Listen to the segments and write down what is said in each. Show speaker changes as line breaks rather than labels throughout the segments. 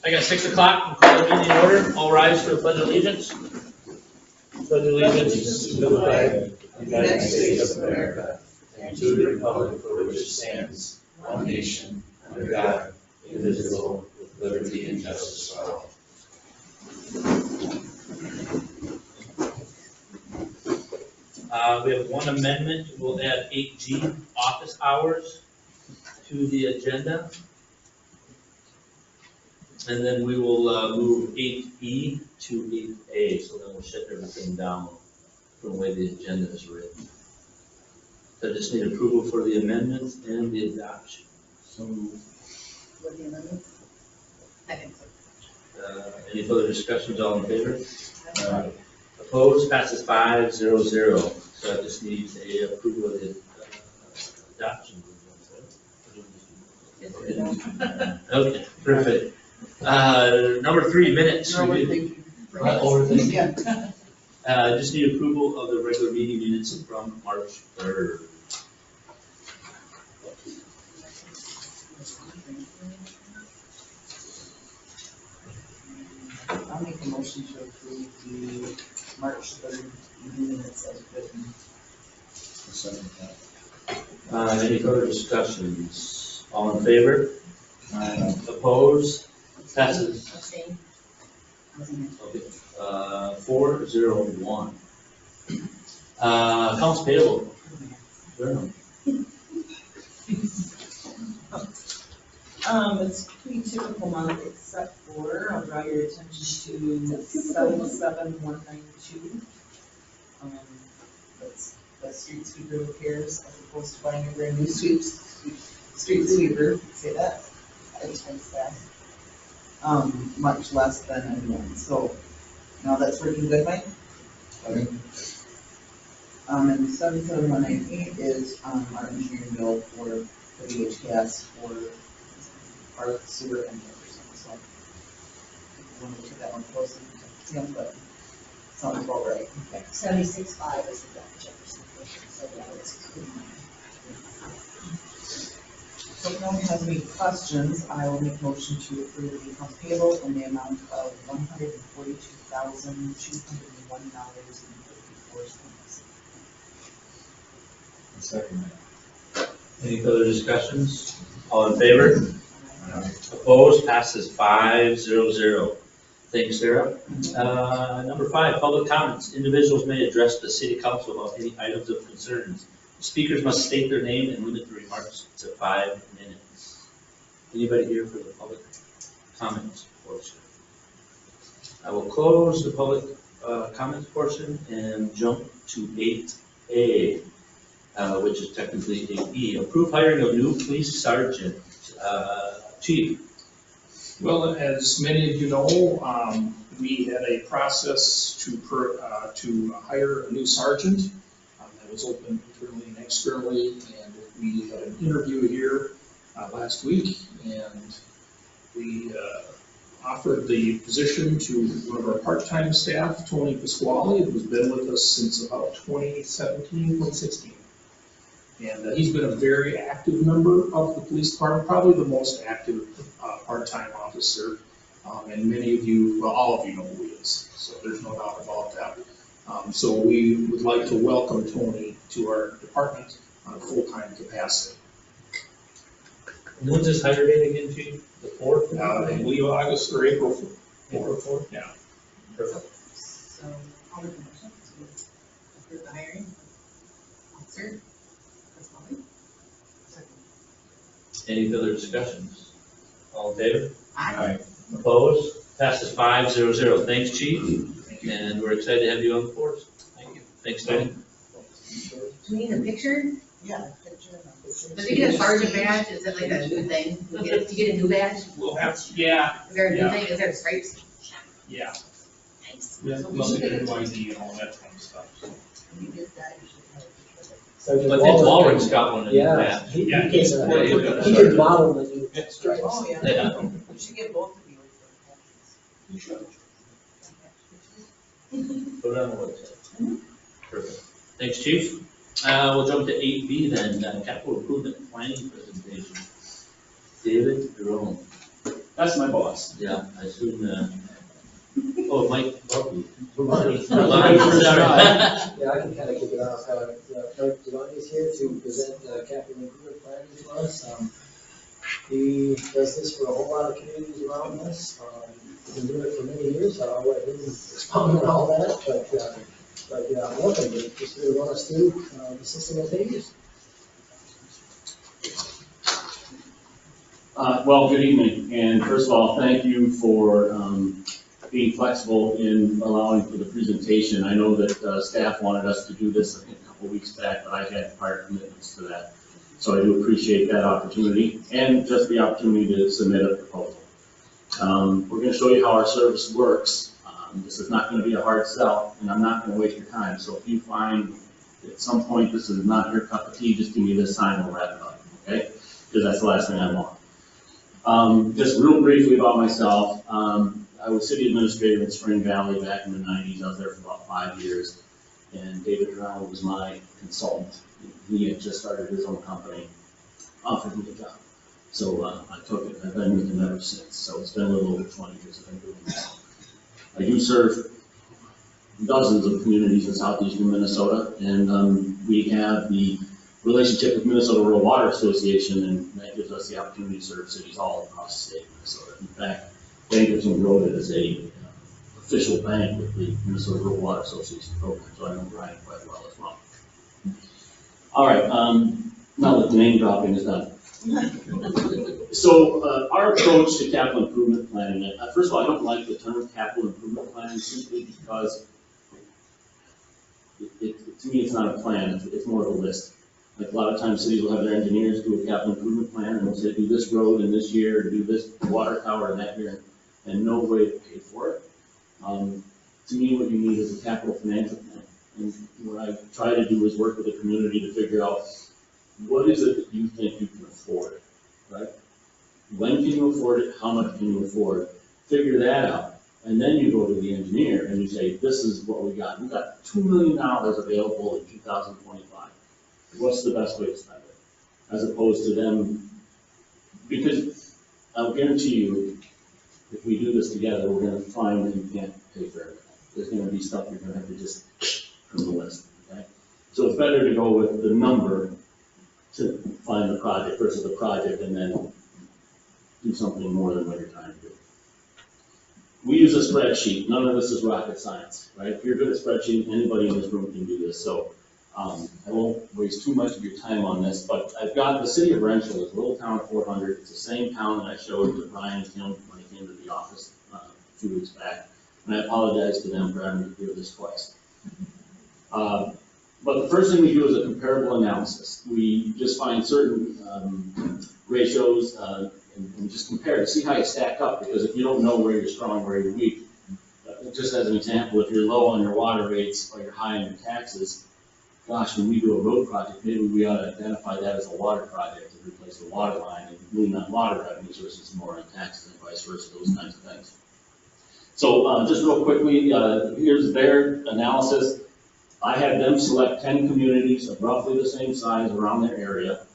I got 6 o'clock, we'll call the meeting in order, all rise for the pledge of allegiance. Pledge of allegiance to the flag of the United States of America, and to the republic for which it stands, one nation, under God, indivisible, with liberty and justice for all. We have one amendment, we'll add 8G, office hours, to the agenda. And then we will move 8E to 8A, so then we'll shut everything down from the way the agenda is written. So I just need approval for the amendments and the adoption.
So moved.
With the amendments? Second.
Any further discussions, all in favor? Opposed, passes 5-0-0. So I just need a approval of the adoption. Okay, perfect. Number 3, minutes. Overthinking.
Yeah.
Just need approval of the regular meeting minutes from March 3rd.
I'll make a motion to approve the March 3rd meeting minutes as written.
Second that.
Any further discussions? All in favor? Opposed? Passes.
Abstain.
Okay. 4-0-1. Accounts payable. Journal.
It's a pretty typical month, except for, I'll draw your attention to 77192. That's street sweeper repairs, as opposed to buying a brand new street sweeper, say that 5 times fast. Much less than a new one, so now that's working good, Mike?
Okay.
And 77198 is, our engineering bill for the HGS for our sewer and Jefferson, so. If you want to look at that one closely, yeah, but sounds about right.
76.5 is the Jefferson portion, so yeah, it's good.
So if no one has any questions, I will make a motion to approve the accounts payable in the amount of $142,201.54.
Second that.
Any further discussions? All in favor? Opposed? Passes 5-0-0. Thanks, Sarah. Number 5, public comments. Individuals may address the city council about any items of concerns. Speakers must state their name and limit the remarks to 5 minutes. Anybody here for the public comments portion? I will close the public comments portion and jump to 8A, which is technically 8E. Approve hiring of new police sergeant. Chief.
Well, as many of you know, we had a process to hire a new sergeant. That was open internally and externally, and we had an interview here last week, and we offered the position to one of our part-time staff, Tony Pasquale, who's been with us since about 2017, 2016. And he's been a very active member of the police department, probably the most active part-time officer. And many of you, well, all of you know who he is, so there's no doubt about that. So we would like to welcome Tony to our department on a full-time capacity.
When's this hire date again, Chief? The 4th?
I believe August or April 4th.
April 4th?
Yeah.
Perfect.
So, I'll make a motion to approve the hiring of officer.
Any further discussions? All in favor?
Aye.
Opposed? Passes 5-0-0. Thanks, Chief. And we're excited to have you on the force. Thank you. Thanks, Tony.
Do we need a picture?
Yeah, picture.
Does he get a sergeant badge? Is that like a new thing? Do you get a new badge?
We'll have, yeah,
Is there a new
Yeah.
thing? Is there stripes?
yeah.
Nice.
We'll get a new ID and all that kind of stuff. so.
You did that, you should have a picture of it.
But then Walring's got one in the
Yeah,
back.
he
Yeah,
can,
he's-
he can model the new stripes.
Oh, yeah.
Yeah.
You should get both of you.
You should.
Put it on the website. Perfect. Thanks, Chief. We'll jump to 8B then, capital improvement planning presentation. David Jerome.
That's my boss.
Yeah, I assume, oh, Mike, Bucky.
Sorry. Yeah, I can kind of kick it off. Mike Devine is here to present the capital improvement plan to us. He does this for a whole lot of communities around us. He's been doing it for many years. I'll let him expound on all that, but welcome, just to run us through the system of pages.
Well, good evening, and first of all, thank you for being flexible in allowing for the presentation. I know that staff wanted us to do this, I think, a couple of weeks back, but I had prior commitments to that. So I do appreciate that opportunity, and just the opportunity to submit a proposal. We're going to show you how our service works. This is not going to be a hard sell, and I'm not going to waste your time. So if you find at some point this is not your cup of tea, just give me this sign and we'll wrap it up, okay? Because that's the last thing I want. Just real briefly about myself. I was city administrator in Spring Valley back in the 90s. I was there for about 5 years, and David Drown was my consultant. He had just started his own company, offered me a job. So I took it, and I've been with him ever since. So it's been a little over 20 years I've been doing this. I do serve dozens of communities in southeastern Minnesota, and we have the relationship with Minnesota Rural Water Association, and that gives us the opportunity to serve cities all across the state of Minnesota. In fact, Bankerton wrote it as a official bank with the Minnesota Rural Water Association program, so I know Brian quite well as well. All right, now that the name dropping is done. So our approach to capital improvement planning, first of all, I don't like the term capital improvement planning simply because to me it's not a plan, it's more of a list. Like a lot of times cities will have their engineers do a capital improvement plan and they'll say do this road in this year, or do this water tower in that year, and no way to pay for it. To me, what you need is a capital financial plan. And what I try to do is work with the community to figure out what is it that you think you can afford, right? When can you afford it? How much can you afford? Figure that out. And then you go to the engineer and you say, this is what we got. We've got $2 million available in 2025. What's the best way to spend it? As opposed to them, because I'll guarantee you, if we do this together, we're gonna find that you can't pay for everything. There's gonna be stuff you're gonna have to just from the list, okay? So it's better to go with the number to find the project versus the project and then do something more than what you're trying to do. We use a spreadsheet. None of this is rocket science, right? If you're good at spreadsheet, anybody in this room can do this. So I won't waste too much of your time on this, but I've got the city of Wrenchell, is a little town of 400. It's the same town that I showed to Brian and Tim when he came to the office a few weeks back. And I apologize to them for having to do this twice. But the first thing we do is a comparable analysis. We just find certain ratios and just compare to see how you stack up, because if you don't know where you're strong, where you're weak, just as an example, if you're low on your water rates or you're high on your taxes, gosh, when we do a road project, maybe we ought to identify that as a water project to replace the water line and lean on water revenues versus more on taxes and vice versa, those kinds of things. So just real quickly, here's their analysis. I had them select 10 communities of roughly the same size around their area.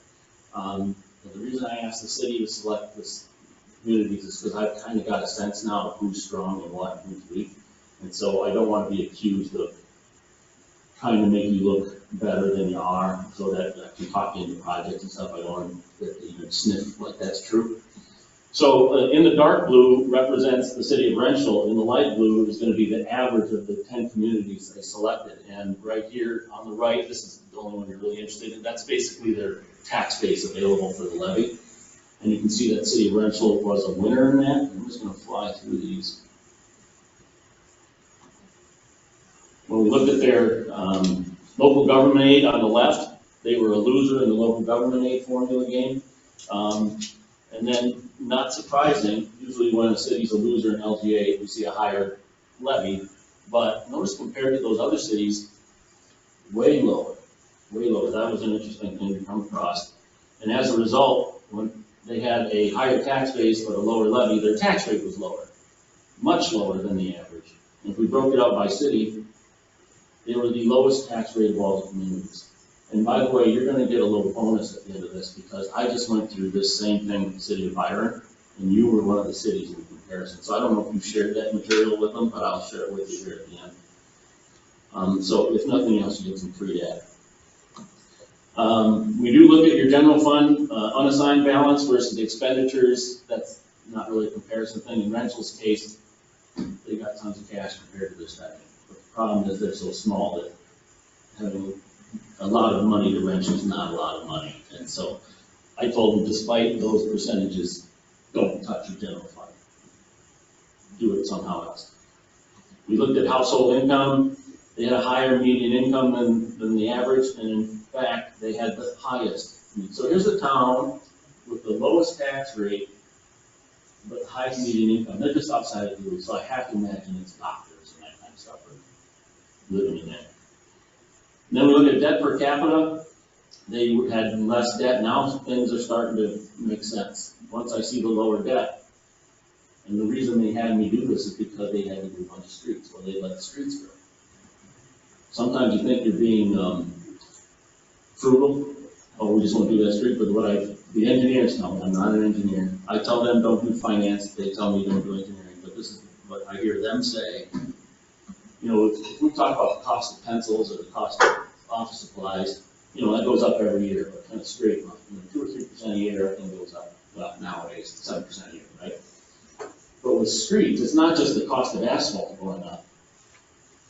The reason I asked the city to select this communities is because I've kind of got a sense now of who's strong and what and who's weak. And so I don't want to be accused of trying to make you look better than you are, so that if you talk into projects and stuff, I don't want to even sniff like that's true. So in the dark blue represents the city of Wrenchell, in the light blue is going to be the average of the 10 communities they selected. And right here on the right, this is the only one you're really interested in, that's basically their tax base available for the levy. And you can see that city of Wrenchell was a winner in that. I'm just going to fly through these. When we looked at their local government aid on the left, they were a loser in the local government aid formula game. And then, not surprising, usually when a city's a loser in LGA, we see a higher levy. But notice compared to those other cities, way lower, way lower. That was an interesting thing to come across. And as a result, when they had a higher tax base but a lower levy, their tax rate was lower, much lower than the average. And if we broke it out by city, they were the lowest tax rate of all the communities. And by the way, you're going to get a little bonus at the end of this, because I just went through this same thing with the city of Byron, And you were one of the cities in comparison. So I don't know if you shared that material with them, but I'll share it with you here at the end. So if nothing else, you get some free data. We do look at your general fund, unassigned balance versus expenditures. That's not really a comparison thing. In Rentals' case, they got tons of cash compared to their spending. But the problem is they're so small that having a lot of money to rent is not a lot of money. And so I told them, despite those percentages, don't touch your general fund. Do it somehow else. We looked at household income. They had a higher median income than the average, and in fact, they had the highest. So here's a town with the lowest tax rate, but the highest median income. They're just outside of Duluth, so I have to imagine it's doctors and that kind of stuff are living in there. And then we look at debt per capita. They had less debt. Now things are starting to make sense. Once I see the lower debt, and the reason they had me do this is because they had to do a bunch of streets. Well, they let the streets grow. Sometimes you think you're being frugal. Oh, we just won't do that street. But the engineers tell me, I'm not an engineer. I tell them don't do finance. They tell me don't do engineering. But this is what I hear them say. You know, if we talk about the cost of pencils or the cost of office supplies, you know, that goes up every year, but kind of straight line. 2 or 3% a year, everything goes up. Well, nowadays, 7% a year, right? But with streets, it's not just the cost of asphalt going up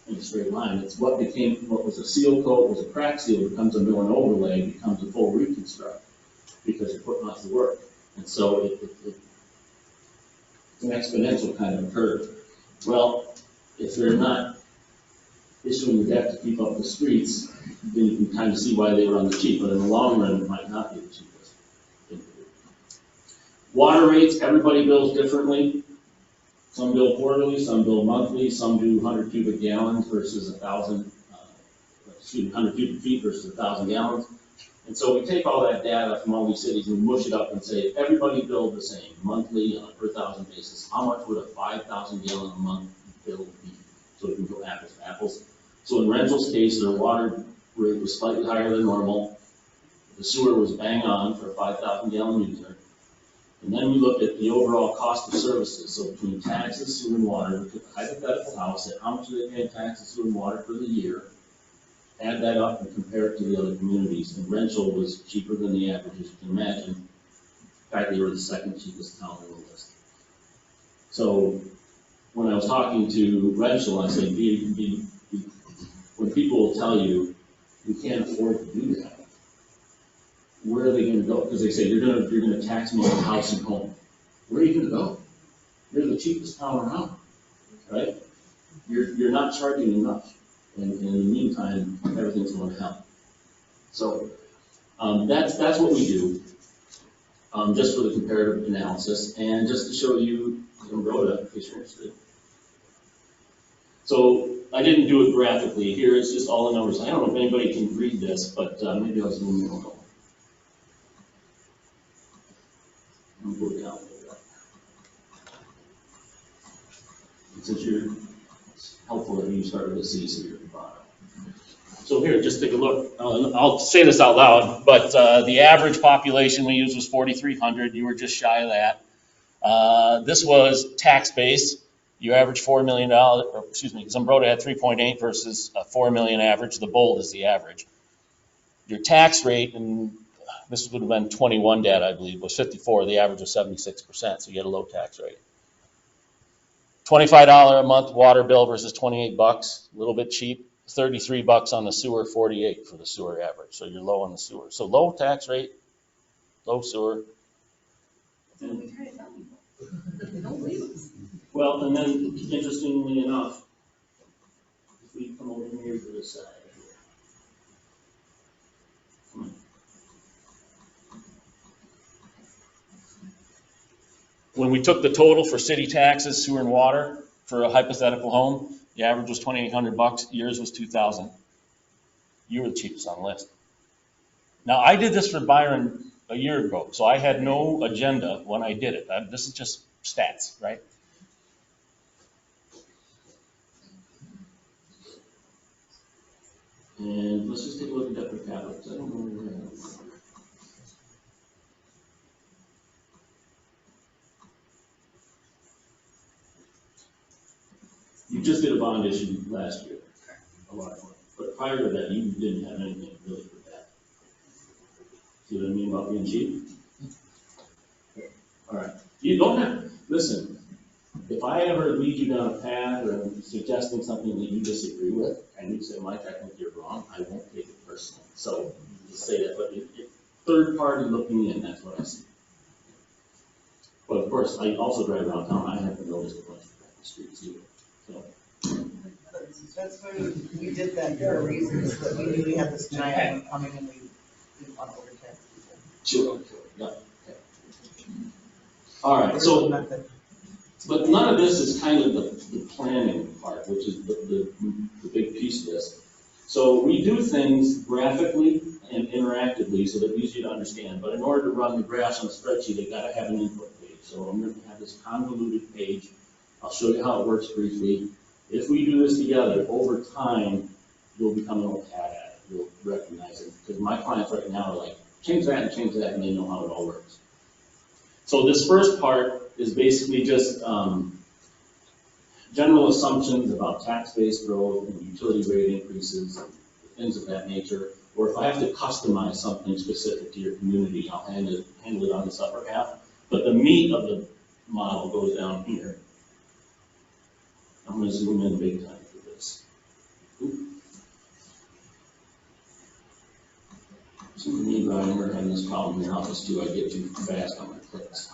in a straight line. It's what was a seal coat, was a crack seal, becomes a mill and overlay, becomes a full reconstruct, because you're putting off the work. And so it's an exponential kind of curve. Well, if they're not issuing the debt to keep up the streets, then you can kind of see why they run the cheap, but in the long run, it might not be the cheapest. Water rates, everybody bills differently. Some bill quarterly, some bill monthly, some do 100 cubic gallons versus 100 cubic feet versus 1,000 gallons. And so we take all that data from all these cities and mush it up and say, if everybody billed the same, monthly on a per thousand basis, how much would a 5,000 gallon a month bill be? So we can go apples to apples. So in Rentals' case, their water rate was slightly higher than normal. The sewer was bang on for a 5,000 gallon user. And then we looked at the overall cost of services. So between taxes, sewer, and water, we took a hypothetical house, said how much do they pay in taxes, sewer, and water for the year, add that up and compare it to the other communities. And Rental was cheaper than the average, as you can imagine. In fact, they were the second cheapest town on the list. So when I was talking to Rental, I said, when people will tell you, you can't afford to do that, where are they going to go? Because they say, you're going to tax me on house and home. Where are you going to go? You're the cheapest town around, right? You're not charging enough. And in the meantime, everything's going to hell. So that's what we do, just for the comparative analysis, and just to show you Zumbrota, in case you're interested. So I didn't do it graphically. Here it's just all the numbers. I don't know if anybody can read this, but maybe I'll zoom in a little. I'll go down a little bit. Since it's helpful that you start with a C, so you're at the bottom. So here, just take a look. I'll say this out loud, but the average population we used was 4,300. You were just shy of that. This was tax base. You average $4 million, or excuse me, Zumbrota had 3.8 versus a 4 million average. The bold is the average. Your tax rate, and this would have been 21 data, I believe, was 54. The average was 76%, so you had a low tax rate. $25 a month water bill versus $28, a little bit cheap. $33 on the sewer, 48 for the sewer average. So you're low on the sewer. So low tax rate, low sewer.
That's what we try to tell people. Don't believe us.
Well, and then interestingly enough, if we come over here to this side here. Come on. When we took the total for city taxes, sewer and water for a hypothetical home, the average was $2,800. Yours was $2,000. You were the cheapest on the list. Now I did this for Byron a year ago, so I had no agenda when I did it. This is just stats, right? And let's just take a look at debt per capita, because I don't know where we're at. just did a bond issue last year, a large one. But prior to that, you didn't have anything really for that. See what I mean about being cheap? All right, you don't have, listen, if I ever lead you down a path or I'm suggesting something that you disagree with, and you say, Mike, I think you're wrong, I won't take it personally. So, just say that, but if third party looking in, that's what I see. But of course, I also drive around town, I haven't noticed a bunch of the streets either, so.
That's why we did that for a reason, is that we knew we had this giant one coming and we didn't want to overtax people.
Sure, yeah, okay. All right, so,
Method.
but none of this is kind of the planning part, which is the big piece of this. So we do things graphically and interactively so that it's easy to understand, but in order to run the graphs on a spreadsheet, they gotta have an input page. So I'm gonna have this convoluted page. I'll show you how it works briefly. If we do this together, over time, you'll become an old cat at it. You'll recognize it, because my clients right now are like, change that, and they know how it all works. So this first part is basically just general assumptions about tax-based growth and utility rate increases, and things of that nature. Or if I have to customize something specific to your community, I'll handle it on this upper half. But the meat of the model goes down here. I'm gonna zoom in big time for this. So me, Brian, we're having this problem in the office too. I get too fast on my clicks.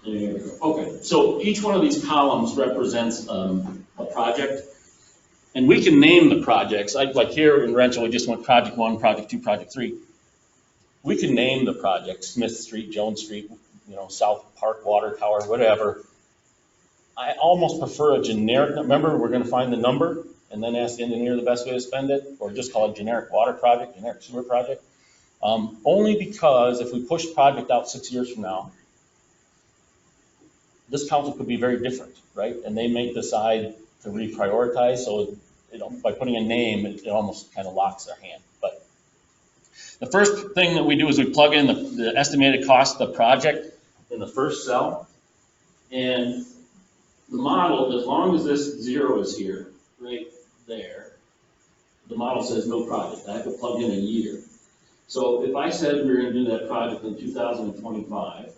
There we go. Okay, so each one of these columns represents a project. And we can name the projects. Like here in Rental, we just went project 1, project 2, project 3. We can name the project, Smith Street, Jones Street, South Park Water Tower, whatever. I almost prefer a generic, remember, we're gonna find the number and then ask the engineer the best way to spend it, or just call it generic water project, generic sewer project. Only because if we push project out 6 years from now, this council could be very different, right? And they may decide to reprioritize, so by putting a name, it almost kind of locks their hand. But the first thing that we do is we plug in the estimated cost of the project in the first cell. And the model, as long as this 0 is here, right there, the model says no project. I have to plug in a year. So if I said we were going to do that project in 2025,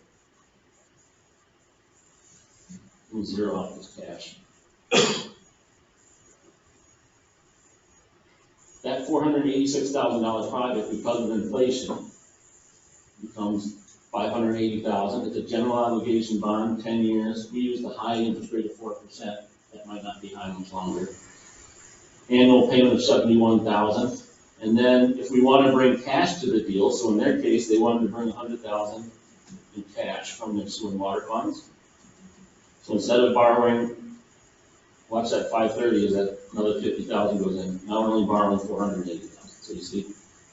we'll zero out this cash. That $486,000 project, because of inflation, becomes $580,000. It's a general obligation bond, 10 years. We use the high interest rate of 4%. That might not be high much longer. Annual payment of $71,000. And then if we want to bring cash to the deal, so in their case, they wanted to bring $100,000 in cash from their sewer and water funds. So instead of borrowing, watch that 530, is that another 50,000 goes in. Now we're only borrowing 480,000. So you see,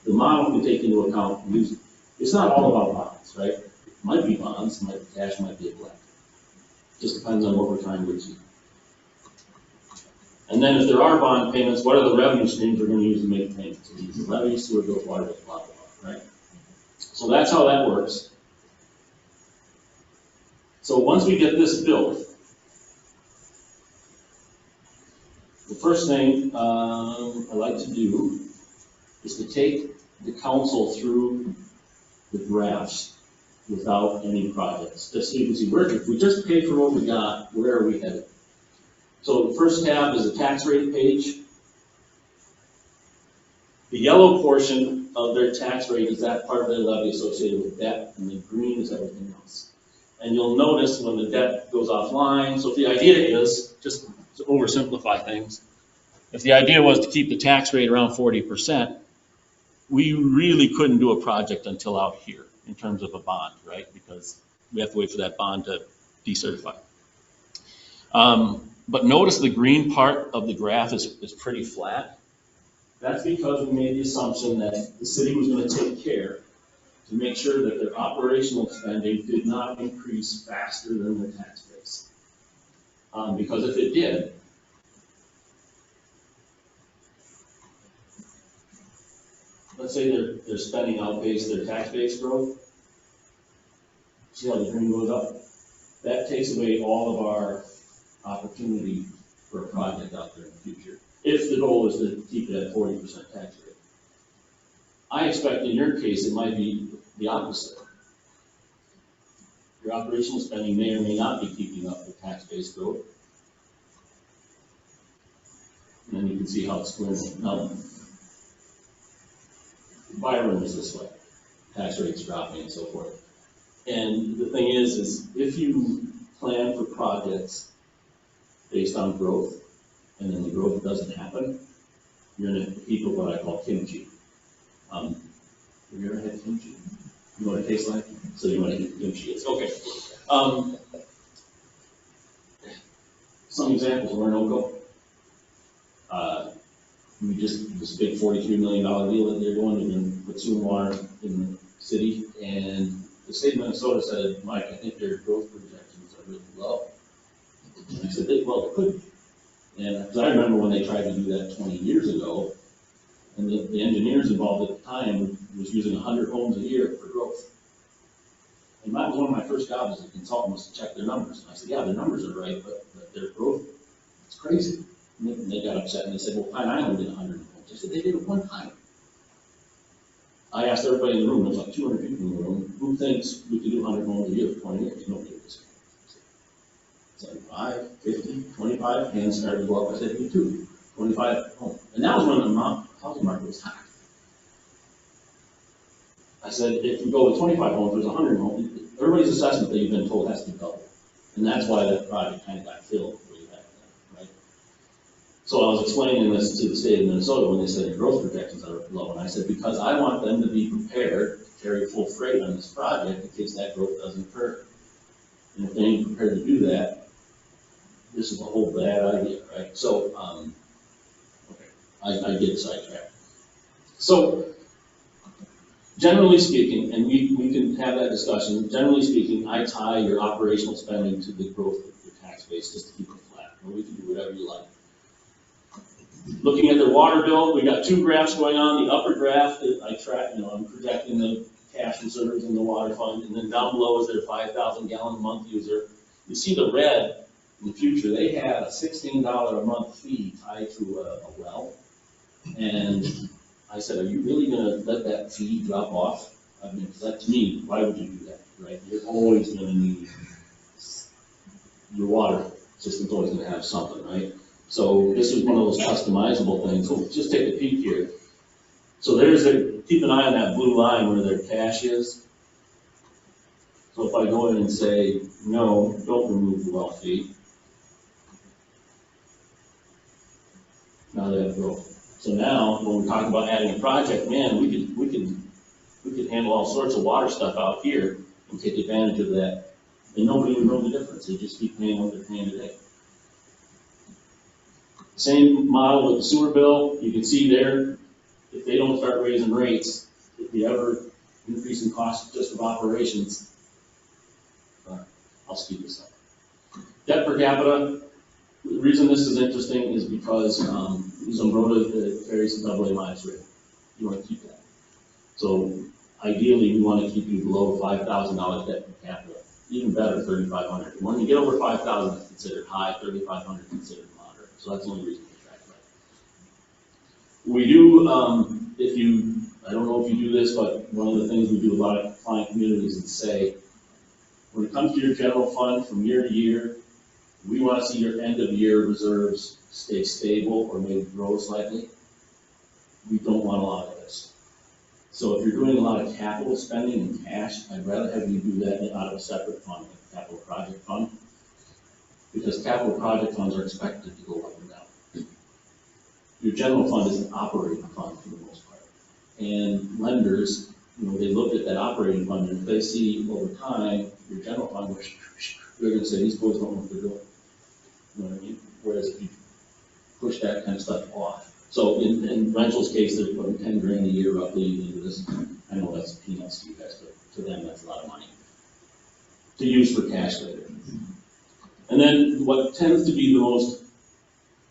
the model can take into account, it's not all about bonds, right? It might be bonds, might be cash, might be a blend. Just depends on what we're trying to achieve. And then if there are bond payments, what are the revenue streams we're going to use to make payments? So these levies, sewer bills, water bills, blah, blah, blah, right? So that's how that works. So once we get this built, the first thing I like to do is to take the council through the graphs without any projects. Just so you can see, if we just pay for what we got, where are we headed? So the first tab is the tax rate page. The yellow portion of their tax rate is that part of their levy associated with debt, and the green is everything else. And you'll notice when the debt goes offline, so if the idea is, just to oversimplify things, if the idea was to keep the tax rate around 40%, we really couldn't do a project until out here in terms of a bond, right? Because we have to wait for that bond to decertify. But notice the green part of the graph is pretty flat. That's because we made the assumption that the city was going to take care to make sure that their operational spending did not increase faster than their tax base. Because if it did, let's say their spending outpaced their tax base growth, see how the green goes up? That takes away all of our opportunity for a project out there in the future, if the goal is to keep it at 40% tax rate. I expect in your case, it might be the opposite. Your operational spending may or may not be keeping up with tax-based growth. And then you can see how it's going. Now, Byron is this way, tax rates dropping and so forth. And the thing is if you plan for projects based on growth, and then the growth doesn't happen, you're in a heap of what I call kimchi. Have you ever had kimchi? You know what it tastes like? So you know what kimchi is. Okay. Some examples, Orinoco. We just, this big $43 million deal that they're doing, they're going to put sewer water in the city, and the state of Minnesota said, Mike, I think their growth projections are really low. And I said, well, it could be. And because I remember when they tried to do that 20 years ago, and the engineers involved at the time was using 100 homes a year for growth. And that was one of my first jobs as a consultant, was to check their numbers. And I said, yeah, their numbers are right, but their growth, it's crazy. And they got upset and they said, well, Pine Island did 100 homes. I said, they did it one time. I asked everybody in the room, there's like 200 people in the room, who thinks we can do 100 homes a year for 20 years? Nobody did this. 75, 50, 25, hands started to go up. I said, me too, 25 homes. And that was when the housing market was hot. I said, if we go with 25 homes, there's 100 homes. Everybody's assessment that you've been told has to be doubled. And that's why that project kind of got filled way back then, right? So I was explaining this to the state of Minnesota when they said the growth projections are low. And I said, because I want them to be prepared to carry full freight on this project in case that growth doesn't occur. And if they ain't prepared to do that, this is a whole bad idea, right? So, okay, I get sidetracked. So, generally speaking, and we can have that discussion, generally speaking, I tie your operational spending to the growth of your tax base just to keep it flat. Or we can do whatever you like. Looking at their water bill, we got two graphs going on. The upper graph, I track, I'm projecting the cash reserves in the water fund, and then down below is their 5,000 gallon a month user. You see the red in the future, they had a $16 a month fee tied to a well. And I said, are you really gonna let that fee drop off? I mean, that to me, why would you do that, right? You're always gonna need, your water system's always gonna have something, right? So this is one of those customizable things. So just take a peek here. So keep an eye on that blue line where their cash is. So if I go in and say, no, don't remove the well fee. Now they have growth. So now, when we're talking about adding a project, man, we could handle all sorts of water stuff out here and take advantage of that. And nobody would know the difference. They just keep paying what they're paying today. Same model with the sewer bill. You can see there, if they don't start raising rates, if the ever increasing cost just of operations, I'll speed this up. Debt per capita. The reason this is interesting is because Zumbrota carries a AA minus rating. You want to keep that. So ideally, we want to keep you below $5,000 debt per capita. Even better, 3,500. When you get over 5,000, it's considered high. 3,500 considered moderate. So that's the only reason we track that. We do, I don't know if you do this, but one of the things we do a lot of client communities is say, when it comes to your general fund from year to year, we want to see your end of year reserves stay stable or maybe grow slightly. We don't want a lot of this. So if you're doing a lot of capital spending in cash, I'd rather have you do that out of a separate fund, like a capital project fund. Because capital project funds are expected to go up and down. Your general fund is an operating fund for the most part. And lenders, they look at that operating fund, and if they see over time your general fund, they're going to say, these boys don't know what they're doing. You know what I mean? Whereas if you push that kind of stuff off. So in Rachel's case, they're putting 10 grand a year roughly into this. I know that's peanuts to you guys, but to them, that's a lot of money to use for cash later. And then what tends to be the most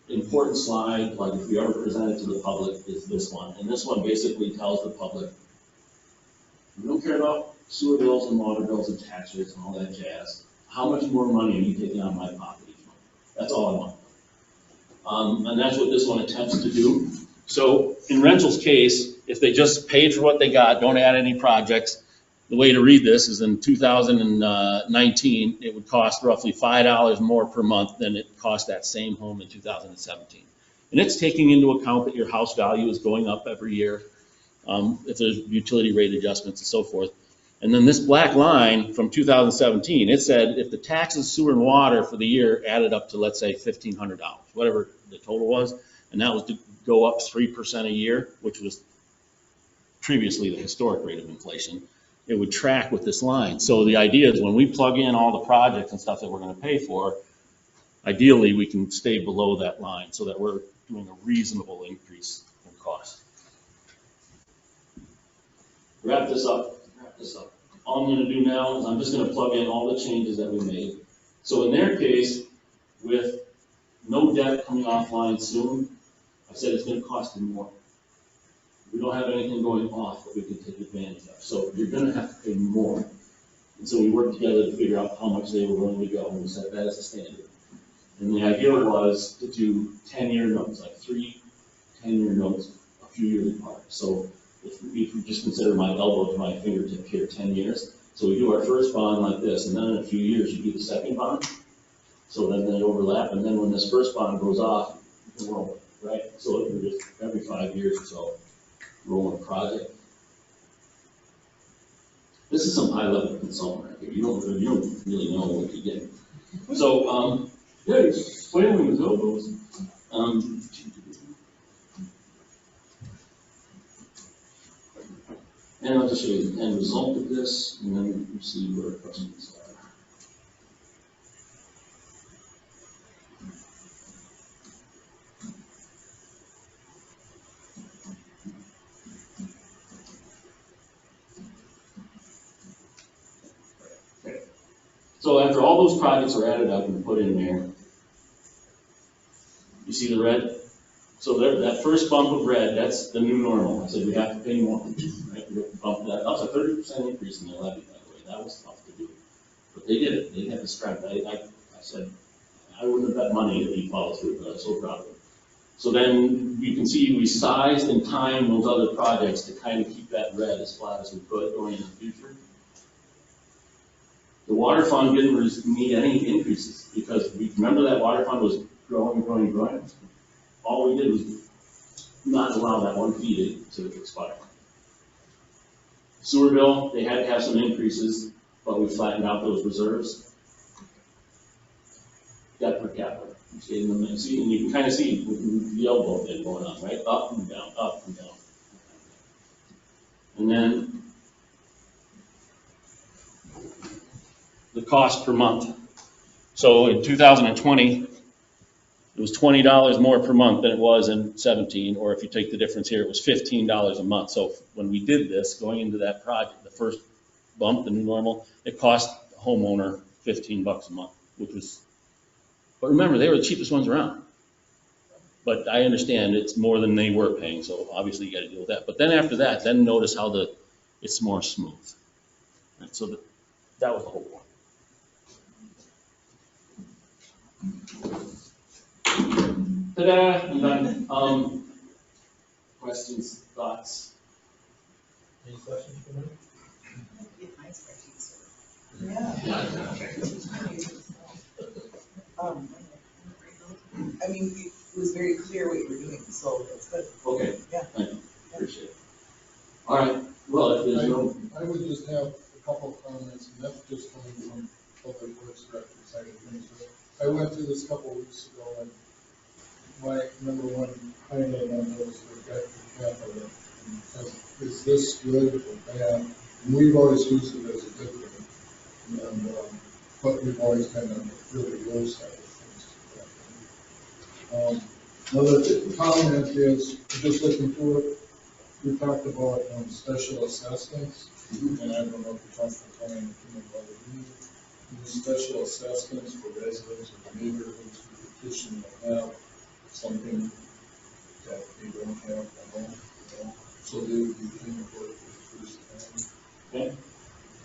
important slide, like if we ever present it to the public, is this one. And this one basically tells the public We don't care about sewer bills and water bills and tax rates and all that jazz. How much more money are you taking out of my pocket each month? That's all I want. And that's what this one attempts to do. So in Rental's case, if they just paid for what they got, don't add any projects, the way to read this is in 2019, it would cost roughly $5 more per month than it cost that same home in 2017. And it's taking into account that your house value is going up every year, if there's utility rate adjustments and so forth. And then this black line from 2017, it said if the taxes, sewer, and water for the year added up to, let's say, $1,500, whatever the total was, and that was to go up 3% a year, which was previously the historic rate of inflation, it would track with this line. So the idea is when we plug in all the projects and stuff that we're going to pay for, ideally we can stay below that line so that we're doing a reasonable increase in cost. Wrap this up. All I'm going to do now is I'm just going to plug in all the changes that we made. So in their case, with no debt coming offline soon, I said it's going to cost them more. We don't have anything going off that we can take advantage of. So you're going to have to pay more. And so we worked together to figure out how much they were willing to go, and we set that as a standard. And the idea was to do 10-year notes, like 3 10-year notes a few years apart. So if we just consider my elbow to my fingertip here, 10 years. So we do our first bond like this, and then in a few years you do the second bond. So then they overlap, and then when this first bond goes off, you can roll it, right? So it would just every 5 years or so, roll a project. This is some high-level consultant right here. You don't really know what you're getting. So, yeah, he's playing with his elbows. And I'll just show you the end result of this, and then you see where questions are. Okay. So after all those projects are added up and put in there, you see the red? So there, that first bump of red, that's the new normal. I said we have to pay more, right? We bumped that up to 30% increase in the levy, by the way. That was tough to do. But they did it. They had the strength. I said, I wouldn't have bet money if he followed through, but I'm so proud of him. So then you can see we sized and timed those other projects to kind of keep that red as flat as we could going into the future. The water fund didn't need any increases because we remember that water fund was growing. All we did was not allow that one fee to expire. Sewer bill, they had to have some increases, but we flattened out those reserves. Debt per capita, see, and you can kind of see the elbow thing going on, right? Up and down, up and down. And then the cost per month. So in 2020, it was $20 more per month than it was in 17, or if you take the difference here, it was $15 a month. So when we did this, going into that project, the first bump, the new normal, it cost the homeowner $15 a month, which was, but remember, they were the cheapest ones around. But I understand it's more than they were paying, so obviously you got to deal with that. But then after that, then notice how it's more smooth. Right, so that was the whole point. Ta-da, I'm done. Questions, thoughts?
Any questions for me?
Get my spreadsheets.
I mean, it was very clear what you were doing, so that's good.
Okay.
Yeah.
Thank you, appreciate it. All right, well, if there's no,
I would just have a couple of comments, and that's just coming from public works director side of things. I went through this a couple of weeks ago, and my number one highlight on those was debt per capita. Is this good or bad? And we've always used it as a good thing, and, but we've always kind of really low side of things. Another comment is, just looking through it, we talked about special assessments, and I don't know if we talked to Tony about it. These special assessments for residents of the neighborhoods who petition to have something that they don't have at home, so they would be paying for it for the first time.
Okay.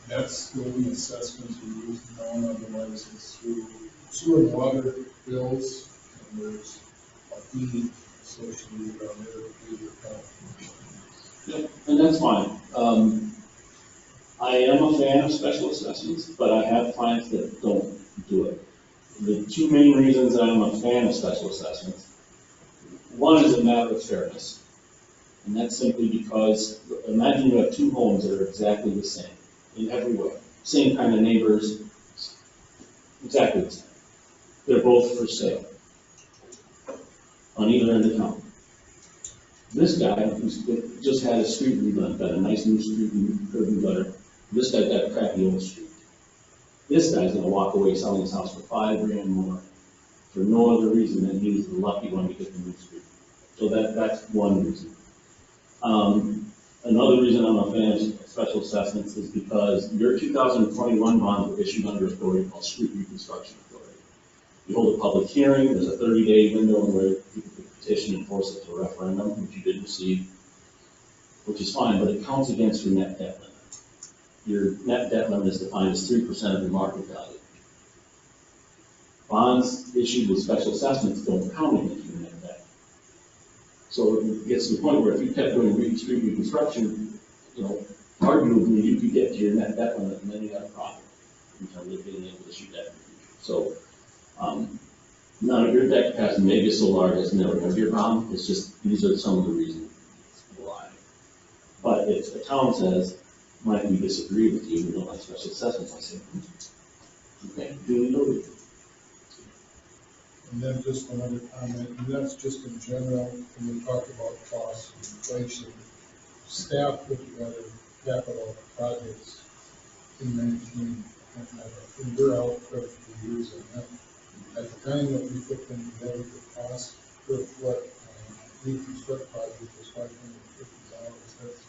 That's the only assessments we use now, otherwise it's through sewer and water bills, and there's a fee associated on their account.
Yeah, and that's fine. I am a fan of special assessments, but I have clients that don't do it. The two main reasons that I'm a fan of special assessments, one is a matter of fairness. And that's simply because, imagine you have two homes that are exactly the same in every way. Same kind of neighbors, exactly the same. They're both for sale on either end of town. This guy who's just had a street redone, got a nice new street and curb and gutter. This guy's got a crappy old street. This guy's gonna walk away selling his house for $5,000 more for no other reason than he's the lucky one to get the new street. So that's one reason. Another reason I'm a fan of special assessments is because your 2021 bonds were issued under authority called Street Reconstruction Authority. You hold a public hearing, there's a 30-day window where people can petition and force it to a referendum, which you did receive, which is fine, but it counts against your net debt limit. Your net debt limit is defined as 3% of your market value. Bonds issued with special assessments don't count against your net debt. So it gets to the point where if you kept doing street reconstruction, arguably you could get to your net debt limit and then you have a problem in terms of being able to issue debt in the future. So, none of your debt capacity may be so large as never going to be a problem. It's just, these are some of the reasons why. But if the town says, Mike, we disagree with you, we don't like special assessments, I say, okay, duly noted.
And then just another comment, and that's just in general, when we talk about costs and inflation, staff put together capital projects in 19, and we're out for a few years on that. At the time that we put them together, the cost per foot reconstruct project was $550. That's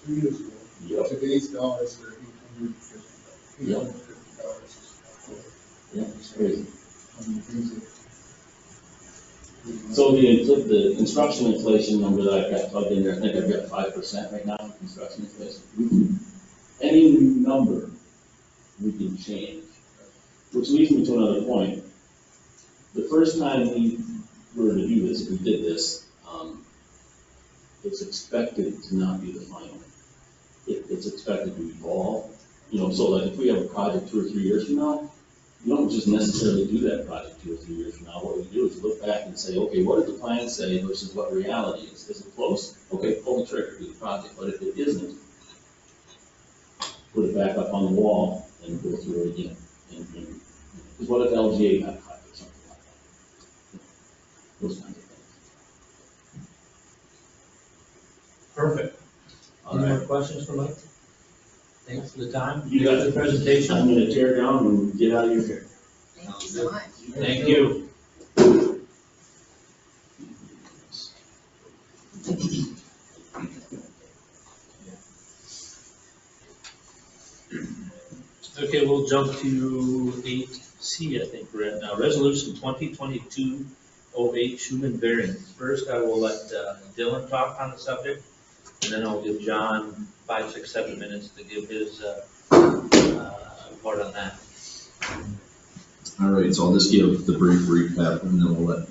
3 years ago.
Yep.
Today's dollars are $850.
Yep.
$850.
Yeah, it's crazy.
Things that
So the construction inflation number that I've got plugged in there, I think I've got 5% right now, construction inflation. Any number we can change, which leads me to another point. The first time we were to do this, if we did this, it's expected to not be the final. It's expected to evolve. So like if we have a project 2 or 3 years from now, you don't just necessarily do that project 2 or 3 years from now. What we do is look back and say, okay, what did the plan say versus what reality is? Is it close? Okay, pull the trigger, do the project. But if it isn't, put it back up on the wall and go through it again. Because what if LGA got cut or something like that? Those kinds of things.
Perfect.
All
Any
right.
more questions for Mike? Thanks for the time.
You got
the
I'm
presentation.
gonna tear down and get out of your hair.
Thank you so much.
Thank you. Okay, we'll jump to 8C, I think we're at now. Resolution 2022-08 Schuman variance. First, I will let Dylan talk on the subject, and then I'll give John 5, 6, 7 minutes to give his part on that.
All right, so I'll just give the brief recap and then we'll let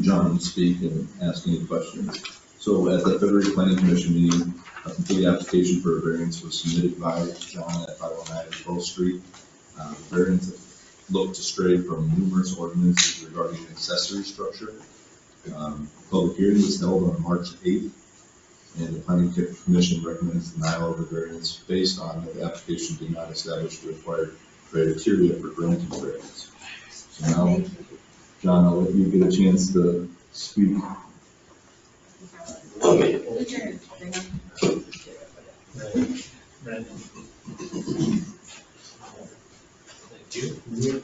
John speak and ask any questions. So at the February Planning Commission meeting, a complete application for a variance was submitted by John at 509 Pearl Street. Variance looked to stray from numerous ordinances regarding an accessory structure. Public hearing was held on March 8th, and the Planning Commission recommends denial of the variance based on that the application did not establish the required criteria for granting variance. So now, John, I'll let you get a chance to speak.
Okay. Brandon. Thank you.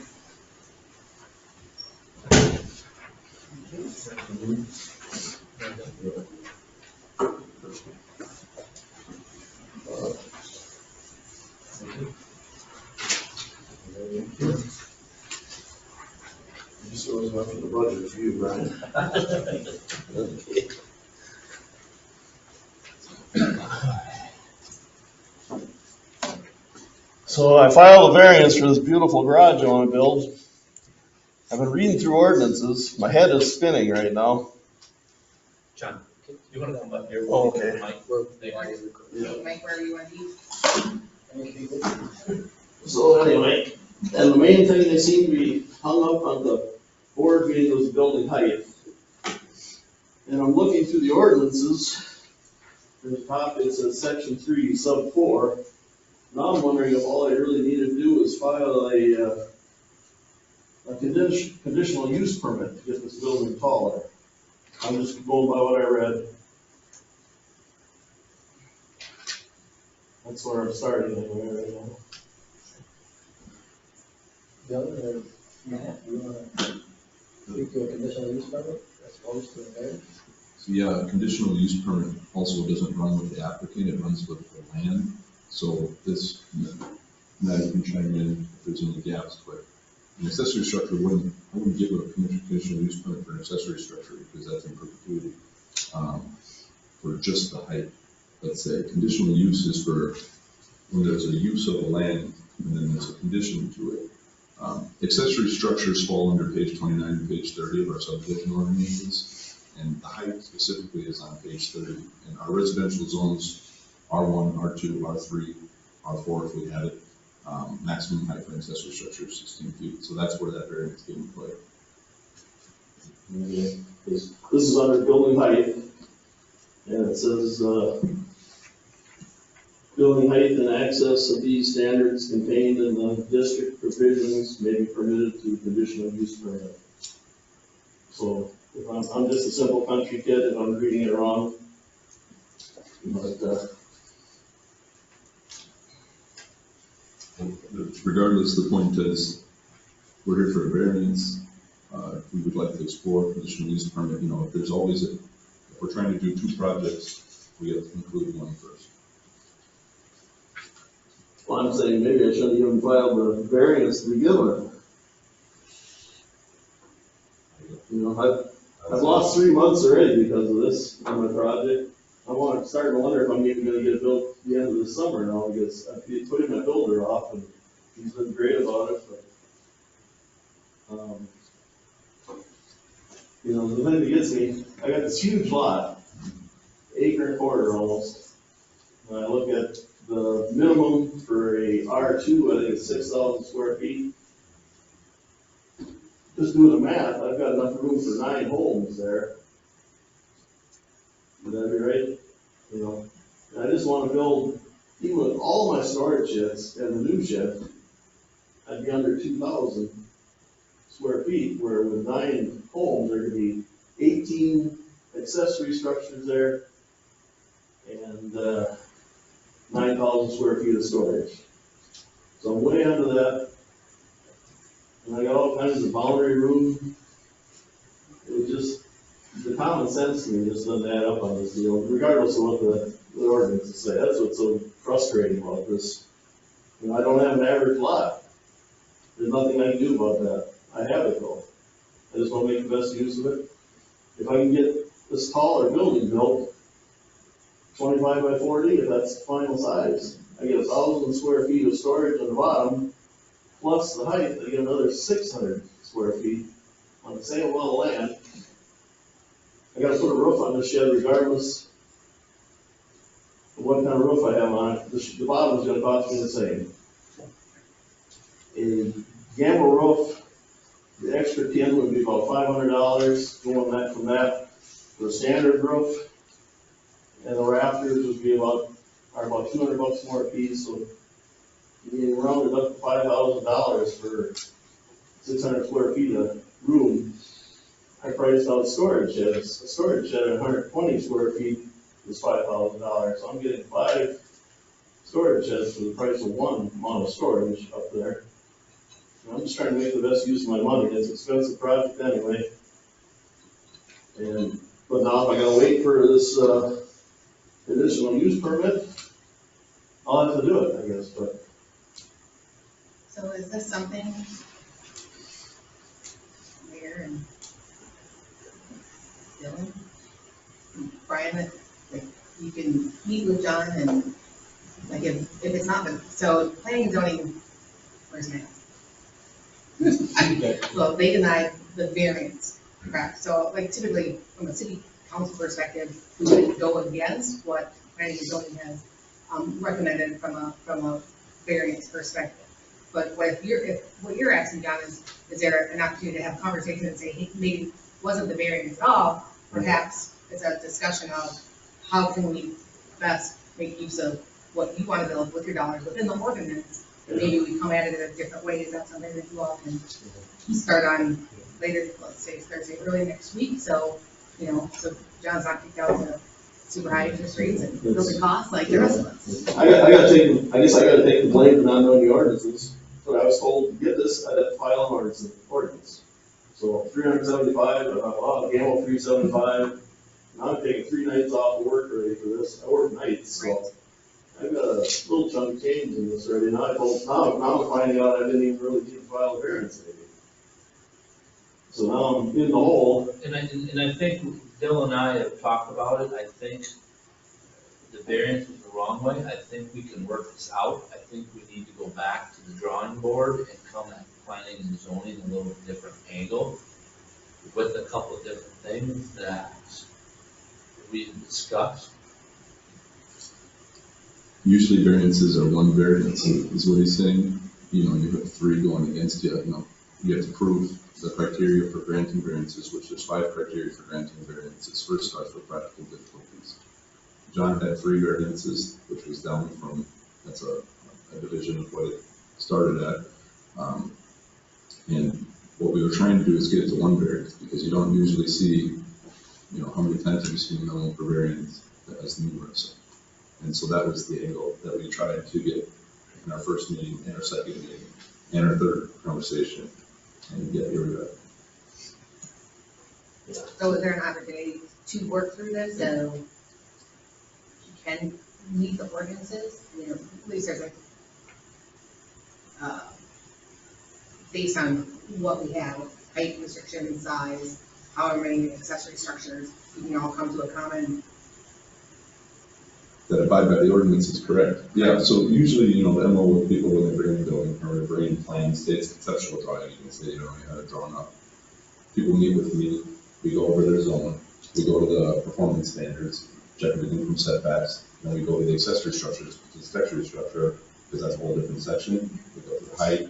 This was not for the budget, for you, Brian.
So I filed a variance for this beautiful garage I wanna build. I've been reading through ordinances, my head is spinning right now.
John, you wanna come up here?
Oh, okay.
Mike?
Mike, wherever you want to be.
So anyway, and the main thing they seem to be hung up on the board meeting was building height. And I'm looking through the ordinances, there's a top, it says section 3, sub 4. Now I'm wondering if all I really need to do is file a conditional use permit to get this building taller. I'm just going by what I read. That's where I'm starting anyway right now.
Bill, or Matt, you wanna speak to a conditional use permit as opposed to a variance?
So yeah, a conditional use permit also doesn't run with the applicant, it runs with the land. So this, now you can chime in if there's any gaps, but an accessory structure I wouldn't give a conditional use permit for an accessory structure because that's in perpetuity. For just the height, let's say, conditional use is for when there's a use of the land and then there's a condition to it. Accessory structures fall under page 29 and page 30 of our subdivision ordinances. And the height specifically is on page 30. And our residential zones, R1, R2, R3, R4 if we had it, maximum height for an accessory structure is 16 feet. So that's where that variance came into play.
Okay. This is under building height, and it says, building height and access of these standards contained in the district provisions may be permitted to conditional use permit. So if I'm just a simple country kid and I'm reading it wrong, but,
Regardless, the point is, we're here for a variance. If we would like to explore conditional use permit, if there's always if we're trying to do 2 projects, we have to include one first.
well, I'm saying maybe I shouldn't even file the variance to begin with. I've lost 3 months already because of this on my project. I'm starting to wonder if I'm even gonna get it built at the end of the summer now, because I've been putting my builder off, and he's been great about it, but, the thing that gets me, I got this huge lot, 1.25 acres almost, and I look at the minimum for a R2, I think it's 6,000 square feet. Just doing the math, I've got enough room for 9 homes there. Would that be right? And I just wanna build, even with all my storage sheds and the new shed, I'd be under 2,000 square feet, where with 9 homes, there could be 18 accessory structures there and 9,000 square feet of storage. So I'm way under that. And I got all kinds of boundary room. It was just, the common sense to me just doesn't add up on this deal, regardless of what the ordinances say. That's what's so frustrating about this. I don't have an average lot. There's nothing I can do about that. I have it though. I just want to make the best use of it. If I can get this taller building built, 25 by 40, if that's the final size, I get 1,000 square feet of storage on the bottom, plus the height, I get another 600 square feet on the same amount of land. I gotta put a roof on the shed regardless of what kind of roof I have on it. The bottom's gonna cost me the same. A gambrel roof, the extra tin would be about $500, going back from that to a standard roof. And the rafters would be about $200 more a piece, so you round it up to $5,000 for 600 square feet of room. I priced out storage sheds. A storage shed at 120 square feet is $5,000. So I'm getting 5 storage sheds for the price of 1 amount of storage up there. And I'm just trying to make the best use of my money. It's an expensive project anyway. But now if I gotta wait for this conditional use permit, I'll have to do it, I guess, but.
So is this something Mayor and Dylan, Brian, that you can meet with John and Like if it's not been, so planning and zoning, where's my? So they denied the variance, correct? So like typically, from a city council perspective, we would go against what planning and zoning has recommended from a variance perspective. But what you're asking, John, is there an opportunity to have a conversation and say, hey, maybe it wasn't the variance at all, perhaps it's a discussion of how can we best make use of what you want to build with your dollars within the ordinance, and maybe we come at it in a different way. Is that something that you all can start on later, let's say it's Thursday, early next week, so, so John's not kicked out to super high interest rates and building costs like the rest of us.
I guess I gotta take the blame for not knowing the ordinances. When I was told to get this, I'd have to file an ordinance. So 375, I thought, wow, Gamble 375, now I'm taking 3 nights off of work already for this. I work nights, so I've got a little chunk of change in this already. Now I'm finding out I didn't even really need to file a variance maybe. So now I'm in the hole.
And I think Bill and I have talked about it. I think the variance was the wrong way. I think we can work this out. I think we need to go back to the drawing board and come at planning and zoning a little different angle with a couple of different things that we discussed.
Usually variances are one variance, is what he's saying. You have 3 going against you, you have to prove the criteria for granting variances, which there's 5 criteria for granting variances. First starts with practical difficulties. John had 3 variances, which was down from, that's a division of what it started at. And what we were trying to do is get it to 1 variance, because you don't usually see, how many times have you seen a million per variance that has numerous? And so that was the angle that we tried to get in our first meeting, and our second meeting, and our third conversation. And here we go.
So is there an opportunity to work through this so you can meet the ordinances? At least there's based on what we have, height restriction, size, however many accessory structures, you can all come to a common.
That abide by the ordinance is correct. Yeah, so usually, the MO with people when they bring in building or bring in plans, states conceptual drawing, you can say, you have it drawn up. People meet with me, we go over their zone, we go to the performance standards, check everything from setbacks, then we go to the accessory structures, which is accessory structure, because that's a whole different section. We go to the height,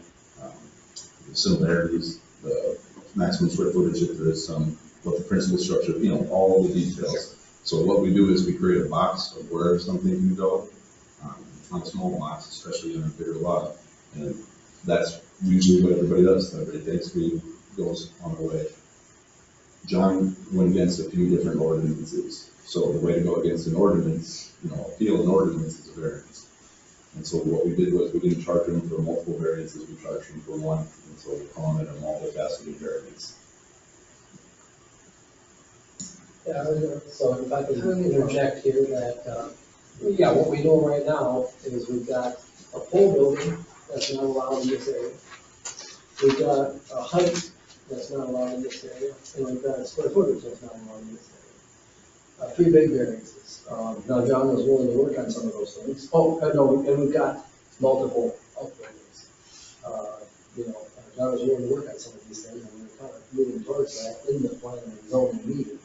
the similarities, the maximum square footage if there is some, what the principal structure, all the details. So what we do is we create a box of where something can go, on a small box, especially in a bigger lot. And that's usually what everybody does. Everybody takes me, goes on the way. John went against a few different ordinances. So the way to go against an ordinance, appeal an ordinance is a variance. And so what we did was we didn't charge him for multiple variances, we charged him for 1. And so we call it a multifaceted variance.
Yeah, so if I could interject here that, what we know right now is we've got a pole building that's not allowed in this area. We've got a height that's not allowed in this area, and we've got a square footage that's not allowed in this area. 3 big variances. Now John was willing to work on some of those things. And we've got multiple upgrades. John was willing to work on some of these things, and we're kind of moving towards that in the planning and zoning meeting.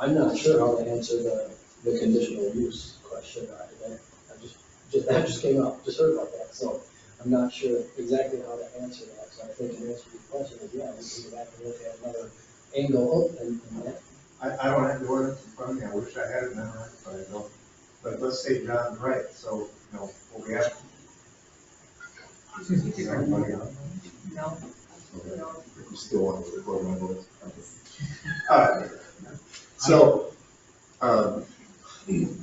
I'm not sure how to answer the conditional use question. That just came up, just heard about that, so I'm not sure exactly how to answer that. So I think an answer to your question is, we can go back and look at another angle and that.
I don't have the ordinance in front of me. I wish I had it memorized, but I don't. But let's say John's right, so, what we have. Is everybody on?
No.
You still want to record my voice? So,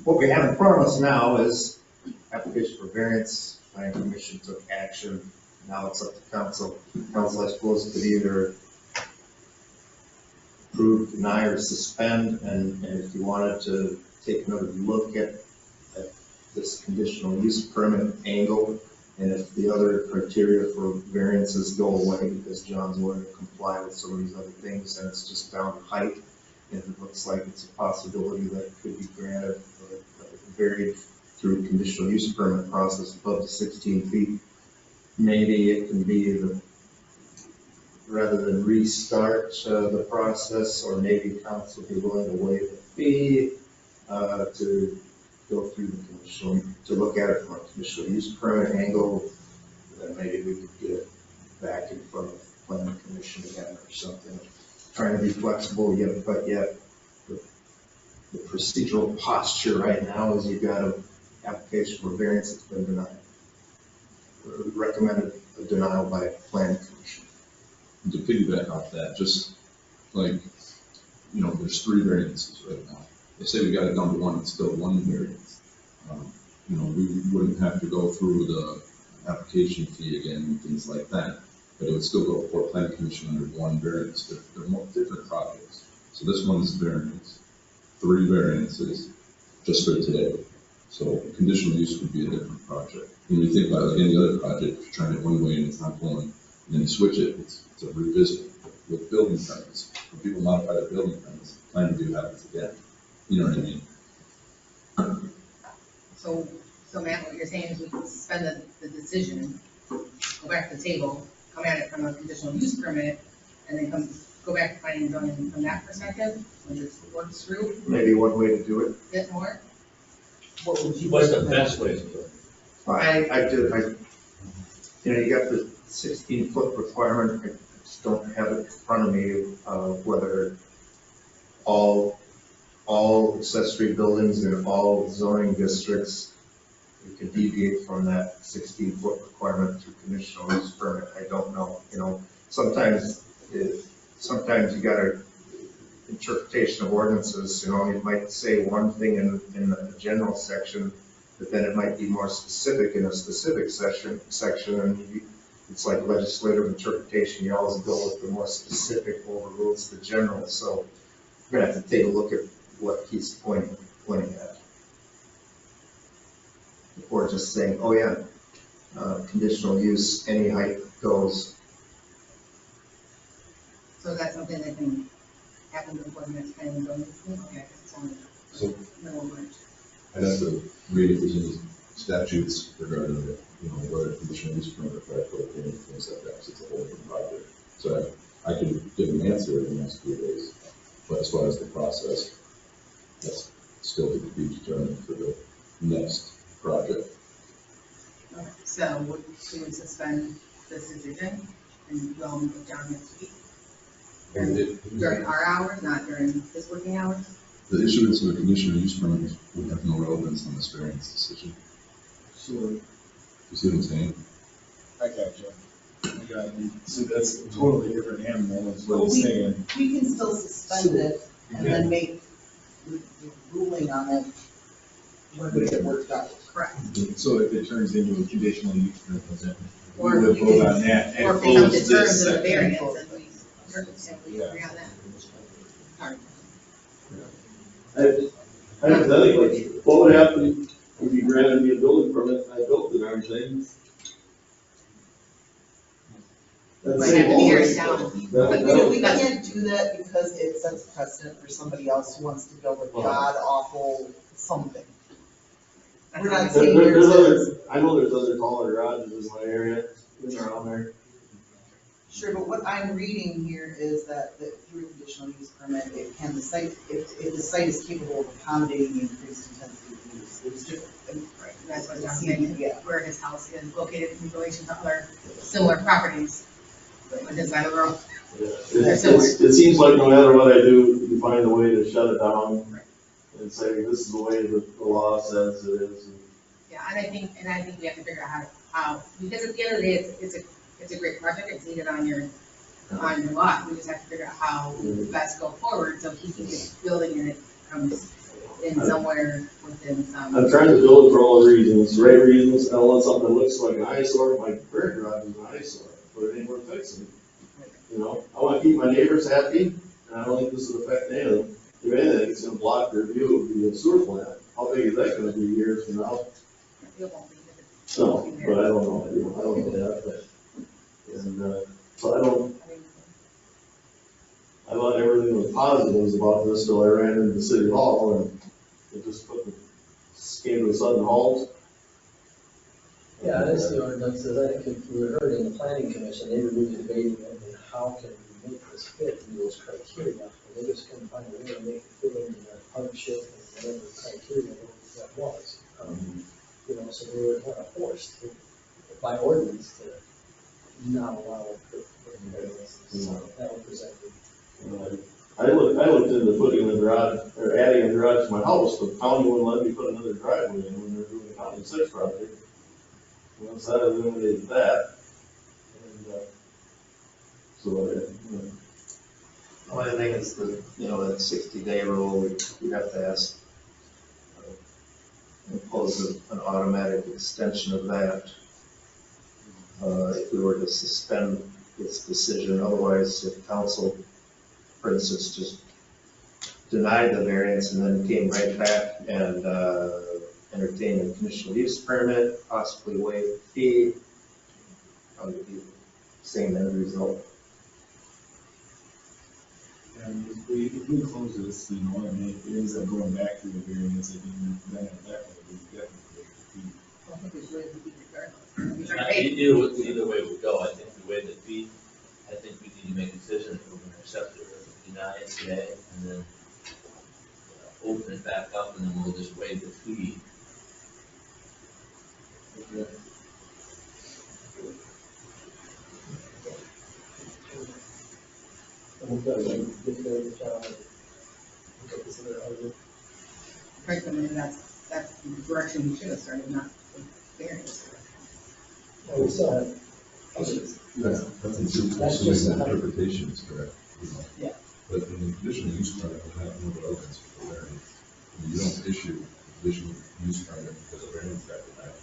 what we have in front of us now is application for variance. Planning Commission took action. Now it's up to council. Council, I suppose, could either approve, deny, or suspend. And if you wanted to take another look at this conditional use permit angle, and if the other criteria for variances go away because John's willing to comply with some of these other things, and it's just down to height. If it looks like it's a possibility that it could be granted, or varied through conditional use permit process above the 16 feet, maybe it can be rather than restart the process, or maybe council be willing to waive the fee to go through the conditional, to look at it from a conditional use permit angle, then maybe we could get it back in front of the planning commission again or something. Trying to be flexible, but yet the procedural posture right now is you've got an application for variance that's been denied. Recommended a denial by planning commission.
And to piggyback off that, just like, there's 3 variances right now. They say we got it down to 1, it's still 1 variance. We wouldn't have to go through the application fee again and things like that, but it would still go before planning commission under 1 variance. They're more different projects. So this one's variance, 3 variances just for today. So conditional use would be a different project. When you think about like any other project, if you're trying it one way and it's not going, and then you switch it, it's a revisit. With building permits, when people modify their building permits, plan review happens again. You know what I mean?
So Matt, what you're saying is we can suspend the decision, go back to the table, come at it from a conditional use permit, and then go back to planning and zoning from that perspective, when this works through,
Maybe one way to do it.
get more.
What would you?
What's the best way to do it?
You got the 16-foot requirement, I just don't have it in front of me, whether all accessory buildings in all zoning districts, you can deviate from that 16-foot requirement through conditional use permit. I don't know, sometimes you got a interpretation of ordinances, it might say one thing in the general section, but then it might be more specific in a specific section, and it's like legislative interpretation, you always go with the more specific overrules the general, so we're gonna have to take a look at what he's pointing at. Or just saying, oh yeah, conditional use, any height goes.
So is that something that can happen before the next planning and zoning? Okay, it's only
So
middle of March.
I'd have to read if there's any statutes regarding it, whether conditional use permit, right, for things like that, 'cause it's a whole different project. So I could give an answer in the next few days, but as far as the process, that's still to be determined for the next project.
Okay, so we would suspend this decision and we'll meet with John next week. During our hours, not during his working hours?
The issuance of a conditional use permit would have no relevance on this variance decision.
So,
You see what I'm saying?
I got you. So that's a totally different animal, is what
Well,
he's saying.
We can still suspend it and then make the ruling on it when we get worked out.
Correct.
So if it turns into a conditional use permit, then
Or
we would
you
vote
can-
on that
Or
and
if they come
close
to
this
terms of the
section.
variance and we agree on that. All right.
Hypothetically, what would happen if you granted me a building permit and I built the darn thing? That's
Might have to tear it
same
down.
ownership.
But we
That-
can't do that because it sets precedent for somebody else who wants to build a god awful something. We're not
There-
saying
there-
yours
there's
is.
other, I know there's other taller garages in my area, which are on there.
Sure, but what I'm reading here is that through conditional use permit, it can, the site, if the site is capable of accommodating the increased intensity of use, there's different.
Right, that's what John's saying,
Yeah.
where his house is located in relation to other similar properties on his side of the road.
It seems like no matter what I do, you find a way to shut it down and say, this is the way that the law says it is.
Yeah, and I think we have to figure out how, because at the end of the day, it's a great project, it's needed on your lot, we just have to figure out how best go forward, so he can get building and it comes in somewhere within some.
I'm trying to build it for all the reasons, right reasons. I don't want something that looks like an eyesore. My current garage is an eyesore, but it ain't worth fixing. I want to keep my neighbors happy, and I don't think this would affect any of them. If anything, it's going to block their view of the sewer plant. How big is that going to be years from now?
It won't be, if it's
No,
working
but
there.
I don't know. I don't know that, but, and, so I thought everything was positives about this till I ran into City Hall and it just put the came to a sudden halt.
Yeah, that's the ordinances, I think if we heard in the planning commission, they were really debating it, and how can we make this fit in those criteria? And they just couldn't find a way to make it fit into the hardship and whatever criteria that was. You know, so they were kind of forced by ordinance to not allow it for variances. So that was presented.
I looked into putting a garage, or adding a garage to my house, but county wouldn't let me put another driveway in when they were doing the County 6 project. Once that eliminated that, and,
Well, I think it's the, that 60-day rule, we have to ask, impose an automatic extension of that. If we were to suspend its decision, otherwise if council, for instance, just denied the variance and then came right back and, entertain a conditional use permit, possibly waive the fee, probably be the same end result.
And if we close this, and it ends up going back to the variance, then at that point, we definitely waive the fee.
I think we should waive the fee regardless. We should pay.
Either way we go, I think we waive the fee. I think we need to make a decision if we're gonna accept it or deny it today, and then open it back up, and then we'll just waive the fee.
And we've got to get the job. Get this other argument.
Right, I mean, that's the direction we should have started, not the variance.
Well, we still have issues.
That's
That's just-
interpretation is correct.
Yeah.
But in the conditional use permit, you have no relevance for the variance. You don't issue a conditional use permit because a variance got denied.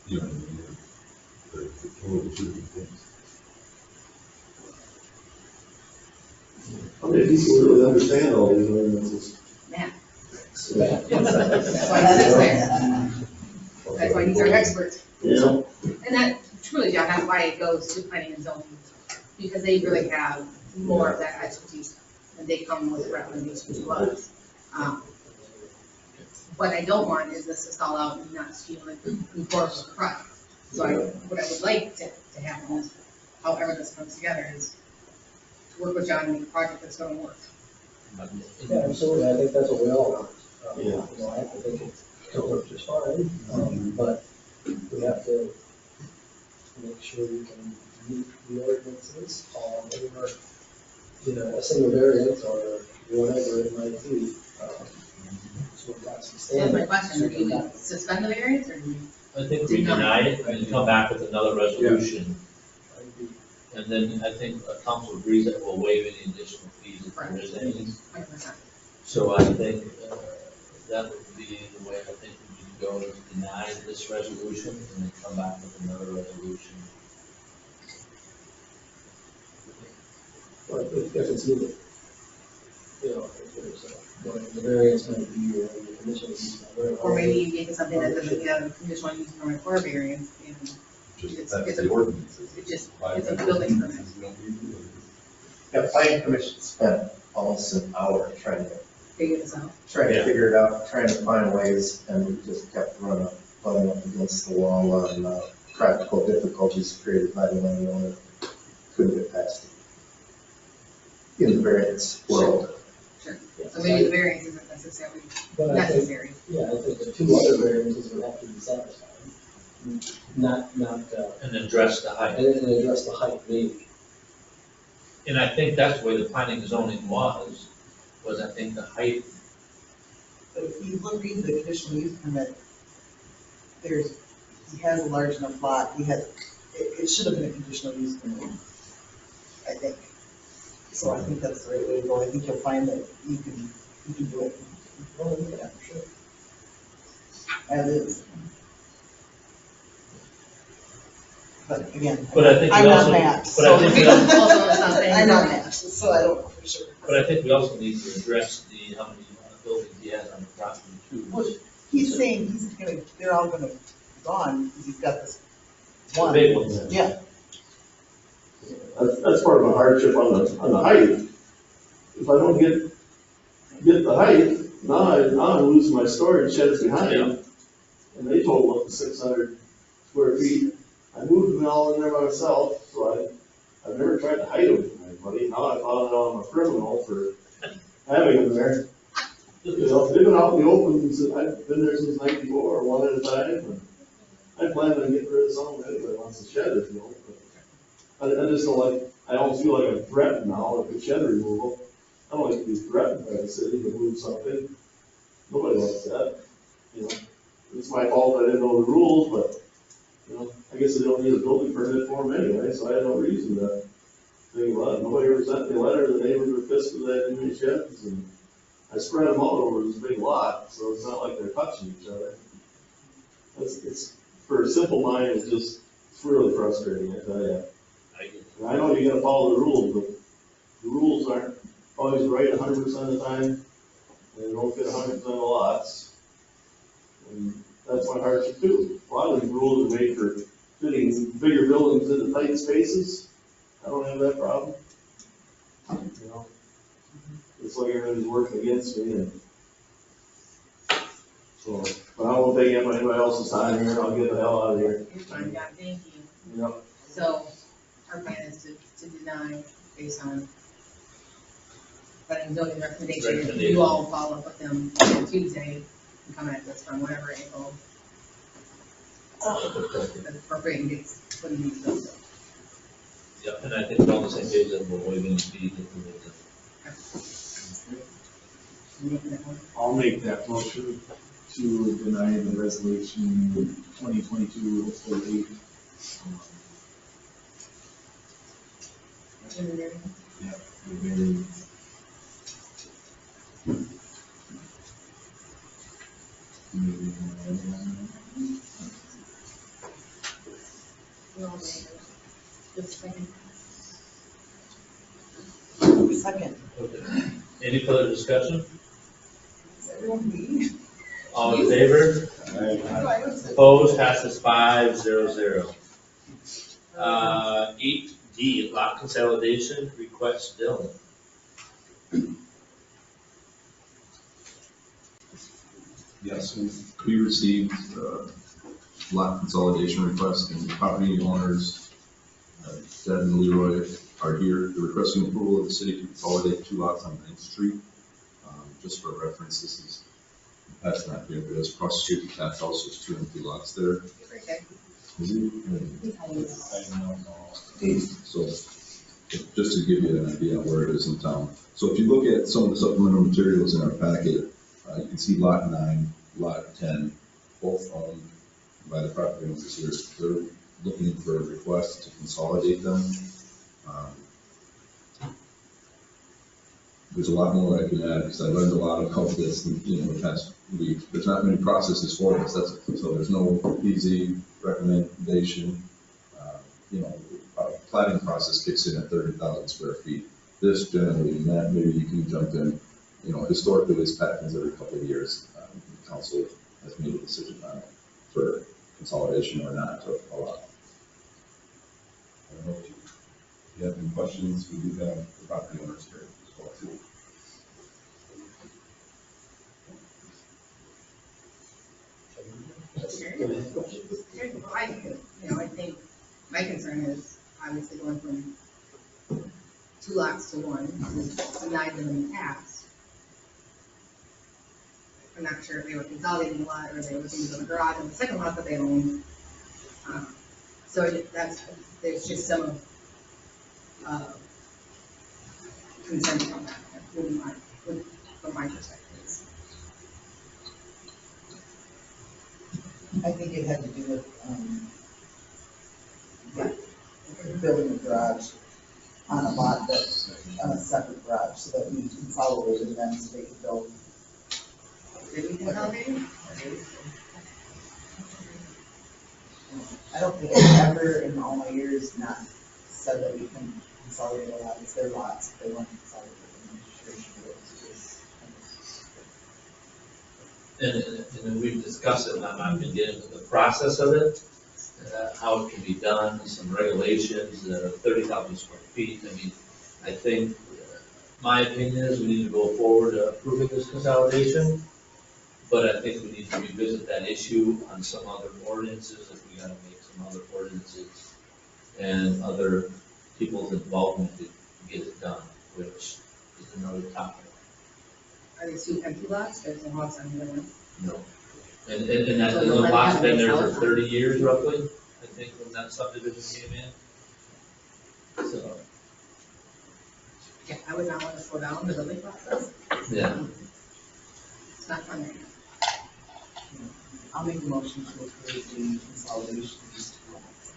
You know what I mean? They're totally two different things.
how many people really understand all these ordinances?
Matt,
Yeah.
that's why he sits there. That's why he's our expert.
Yeah.
And that, truly, John, that's why it goes to planning and zoning, because they really have more of that expertise, and they come with recommendations to us. What I don't want is this to stall out and not to move forward with the project. So what I would like to happen is, however this comes together, is to work with John and make a project that's gonna work.
Yeah, absolutely, I think that's what we all want.
Yeah.
I think it's gonna work just fine, but we have to make sure we can meet the ordinances, or, a single variance, or whatever it might be. So we've got some
That's
standards.
my question, do we suspend the variance, or do we?
I think we deny it and come back with another resolution.
I agree.
And then I think council agrees that we'll waive any additional fees if there is any.
100%.
So I think that would be the way I think we should go, is deny this resolution and then come back with another resolution.
But if it's needed, if there's the variance might be, or the conditional use, whatever.
Or maybe you get something that doesn't get a conditional use permit or variance, and
Just, that's the ordinances.
it just, it's a building permit.
Yeah, planning commission spent almost an hour trying to
Figure this out.
figure it out, trying to find ways, and we just kept running up against the wall on practical difficulties created by the landowner. Couldn't get past it. In the variance world.
Sure. So maybe the variance isn't necessarily
But I think,
necessary.
yeah, I think the two other variances would have to be satisfied. Not,
And address the height.
and then address the height maybe.
And I think that's where the planning and zoning was I think the height.
But if you read the conditional use permit, he has a large enough lot, it should have been a conditional use permit, I think. So I think that's the right way to go, I think you'll find that you can do it. Well, look at that, for sure. As is. But again,
But I think we
I'm not
also,
Matt,
but
so.
I think we also,
Also, it's not saying.
I'm not Matt, so I don't know for sure.
but I think we also need to address how many buildings he has on the property too.
Well, he's saying they're all gonna gone, because he's got this
The
one.
big ones.
Yeah,
That's part of a hardship on the height. If I don't get the height, now I'm losing my storage sheds behind. and they totaled up to 600 square feet. I moved them all in there myself, so I've never tried to hide them from anybody. Now I found out I'm a criminal for having them there. You know, they've been out in the open since, I've been there since '94, one at a time, and I plan on getting rid of some of anybody wants to shed it, you know, but I just don't like, I don't feel like I'm threatened now with the shed removal. I don't like to be threatened by the city to move something. Nobody likes that, you know. It's my fault I didn't know the rules, but, you know, I guess I don't need a building permit for them anyway, so I had no reason to think about it. Nobody ever sent me a letter, the neighbors were pissed with that in these sheds, and I spread them out over this big lot, so it's not like they're touching each other. It's, for a simple mind, it's really frustrating, I tell you. And I know you gotta follow the rules, but the rules aren't always right 100% of the time, and they don't fit 100% of the lots. And that's my hardship too. A lot of these rules are made for fitting bigger buildings into tight spaces. I don't have that problem. You know, it's like everybody's working against me, and so, but I won't take up anybody else's time here, I'll get the hell out of here.
You're fine, yeah, thank you.
Yep.
So our plan is to deny based on planning zoning recommendation. You all follow up with them on Tuesday and come at this from whatever angle that's appropriate and gets put in these bills.
Yeah, and I think we're on the same page that we're waiving the fee if we need to.
I'll make that motion to deny the resolution 2022-08. Yeah, the variance.
Second.
Okay. Any further discussion?
Is everyone me?
All in favor? Opposed, passes 5-0-0. 8D, lot consolidation, request Dylan.
Yes, we received lot consolidation request, and the property owners, Deb and Leroy, are here. They're requesting approval of the city to consolidate 2 lots on 9th Street. Just for reference, this is, that's not here, but it's across the street, that's also 2 empty lots there.
Okay.
Is it? So, just to give you an idea of where it is in town. So if you look at some of the supplemental materials in our packet, you can see lot 9, lot 10, both owned by the property owners here. They're looking for a request to consolidate them. There's a lot more I can add because I learned a lot about this, the past week. There's not many processes for this. So there's no easy recommendation. Planning process kicks in at 30,000 square feet. This generally, Matt, maybe you can jump in. Historically, this happens every couple of years. The council has made a decision on it for consolidation or not to allow.
I don't know if you have any questions, we do have the property owners here as well too.
I think my concern is obviously going from 2 lots to 1, we've denied them in the past. I'm not sure if they were consolidating a lot or they were looking to the garage on the second lot that they owned. So there's just some concern from that, from my perspective.
I think it had to do with, building a garage on a lot that, on a separate garage, so that we consolidated them so they could build.
Did we consolidate them?
I don't think I've ever in all my years not said that we can consolidate a lot. It's their lots, if they want to consolidate them. I'm sure you should do it.
And we've discussed it, and I'm not going to get into the process of it, how it can be done, some regulations, 30,000 square feet. I mean, I think, my opinion is we need to go forward approving this consolidation. But I think we need to revisit that issue on some other ordinances, if we gotta make some other ordinances and other people's involvement to get it done, which is another topic.
Are these two empty lots? There's no house on the other one.
No. And that little lot's been there for 30 years roughly, I think, when that subdivision came in. So,
Yeah, I would not want to slow down the building process.
yeah.
It's not fun right now.
I'll make a motion to approve the consolidation of these two lots.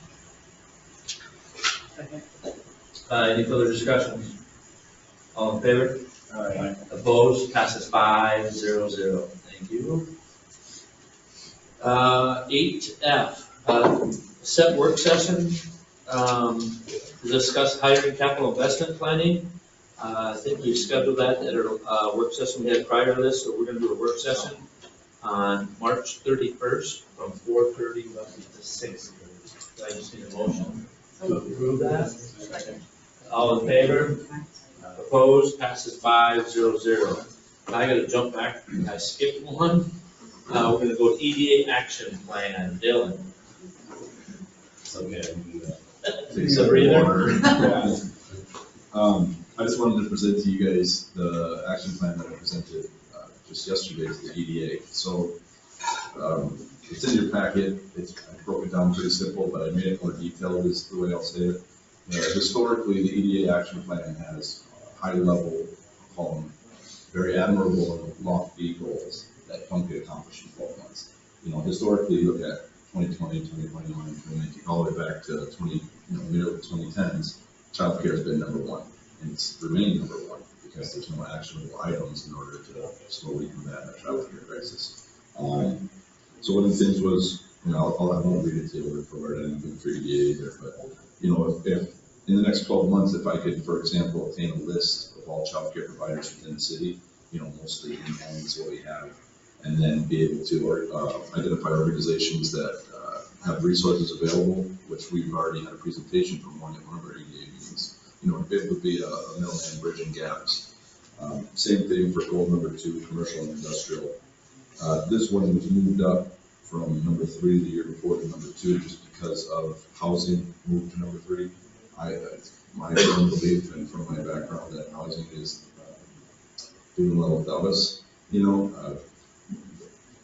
Okay.
Any further discussions? All in favor?
Aye.
Opposed? Passes 5-0-0. Thank you. 8F, set work session, to discuss hiring capital investment planning. I think we scheduled that at our work session we had prior to this, so we're gonna do a work session on March 31st from 4:30 roughly to 6:30. So I just need a motion to approve that. All in favor? Opposed? Passes 5-0-0. Now I gotta jump back, I skipped one. We're gonna go to EDA action plan, Dylan.
Okay, I can do that.
Take some breather.
I just wanted to present to you guys the action plan that I presented just yesterday to the EDA. So it's in your packet. I broke it down pretty simple, but I made it more detailed is the way I'll say it. Historically, the EDA action plan has high level, I'll call them very admirable and lofty goals that don't get accomplished in 12 months. Historically, you look at 2020, 2021, 2019, all the way back to mid-2010s, childcare has been number one, and it's remained number one because there's no actionable items in order to slowly combat a childcare crisis. So one of the things was, I won't read it to you word for word, I didn't do it for EDA either, but if in the next 12 months, if I could, for example, obtain a list of all childcare providers within the city, mostly in homes what we have, and then be able to identify organizations that have resources available, which we've already had a presentation from one at one of our EDA meetings. It would be a middleman bridging gaps. Same thing for goal number 2, commercial and industrial. This one was moved up from number 3 the year before to number 2 just because of housing moved to number 3. My firm belief and from my background that housing is doing well without us.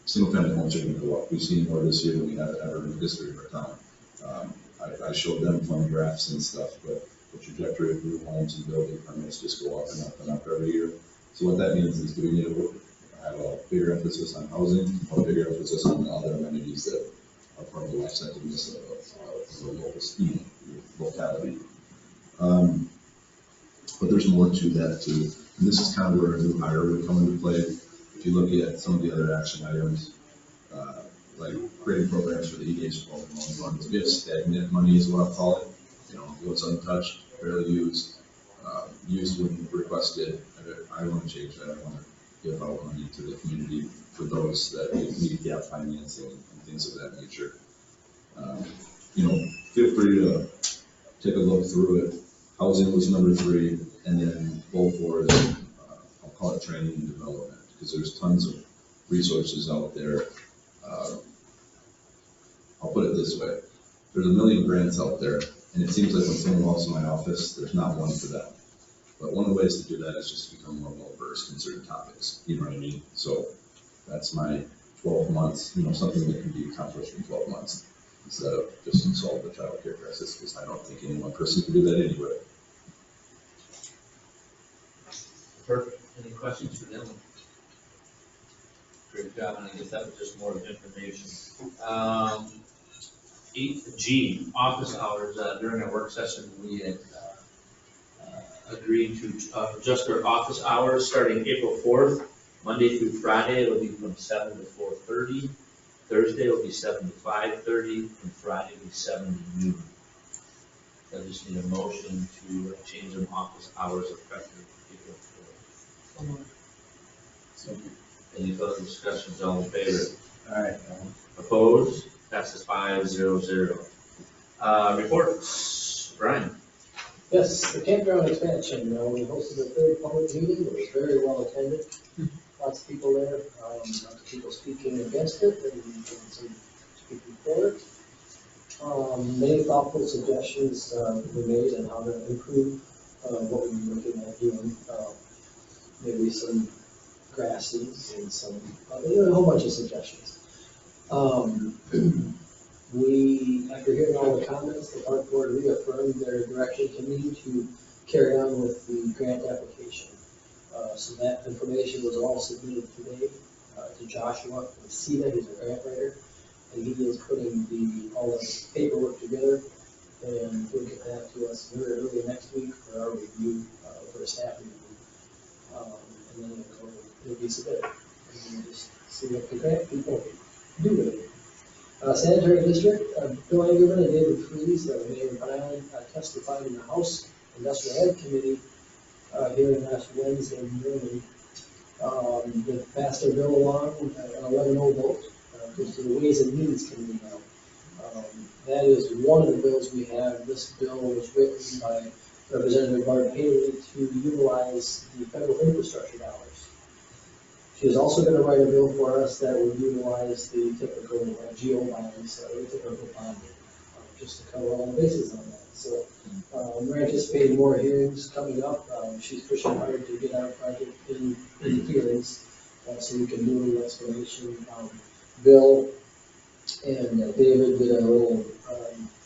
Single family homes are going to go up. We've seen more this year than we have ever in the history of our town. I showed them fun graphs and stuff, but the trajectory of new homes and building permits just go up and up and up every year. So what that means is we need to have a bigger emphasis on housing, a bigger emphasis on the other amenities that are part of the life cycleness of the local locality. But there's more to that too. And this is kind of where a new hire would come into play. If you look at some of the other action items, like creating programs for the EDA's revolving loan funds, we have stagnant money is what I call it. What's untouched, barely used, used when requested. I want to change that. I want to give out money to the community for those that need gap financing and things of that nature. Feel free to take a look through it. Housing was number 3, and then goal 4 is, I'll call it training and development, because there's tons of resources out there. I'll put it this way. There's a million grants out there, and it seems like when someone walks in my office, there's not one for them. But one of the ways to do that is just to become more well-versed in certain topics, you know what I mean? So that's my 12 months, something that can be accomplished in 12 months instead of just solve the child care crisis, because I don't think any one person can do that anyway.
Perfect. Any questions for Dylan? Great job, and I guess that was just more information. 8G, office hours. During our work session, we had agreed to adjust our office hours starting April 4th, Monday through Friday. It'll be from 7 to 4:30. Thursday will be 7 to 5:30, and Friday will be 7 to noon. I just need a motion to change them office hours effective April 4th. Any further discussions? All in favor?
Aye.
Opposed? Passes 5-0-0. Reports, Brian.
Yes, the campground expansion, we hosted the 3rd public meeting, it was very well attended. lots of people there, lots of people speaking against it and some speaking for it. Many thoughtful suggestions were made on how to improve what we were looking at doing. Maybe some grass seeds and some, a whole bunch of suggestions. We, after hearing all the comments, the park board reaffirmed their direction to me to carry on with the grant application. So that information was all submitted today to Joshua from CETA, he's a grant writer, and he is putting all the paperwork together, and he'll get that to us very early next week for our review, for a staff review. And then it'll be submitted, and we'll just see what the grant people do with it. Sanitary District, Bill Engerman and David Freeze, Mayor of Island, testified in the House Industrial Ed Committee hearing last Wednesday morning. They passed their bill along, an 11-0 vote, goes to the Ways and Means Committee now. That is one of the bills we have. This bill was written by Representative Bart Haley to utilize the federal infrastructure dollars. She is also going to write a bill for us that would utilize the typical GO bonds, the typical bonding, just to cover all the bases on that. So we're anticipating more hearings coming up. She's pushing hard to get our project in hearings so we can do the explanation. Bill and David did a little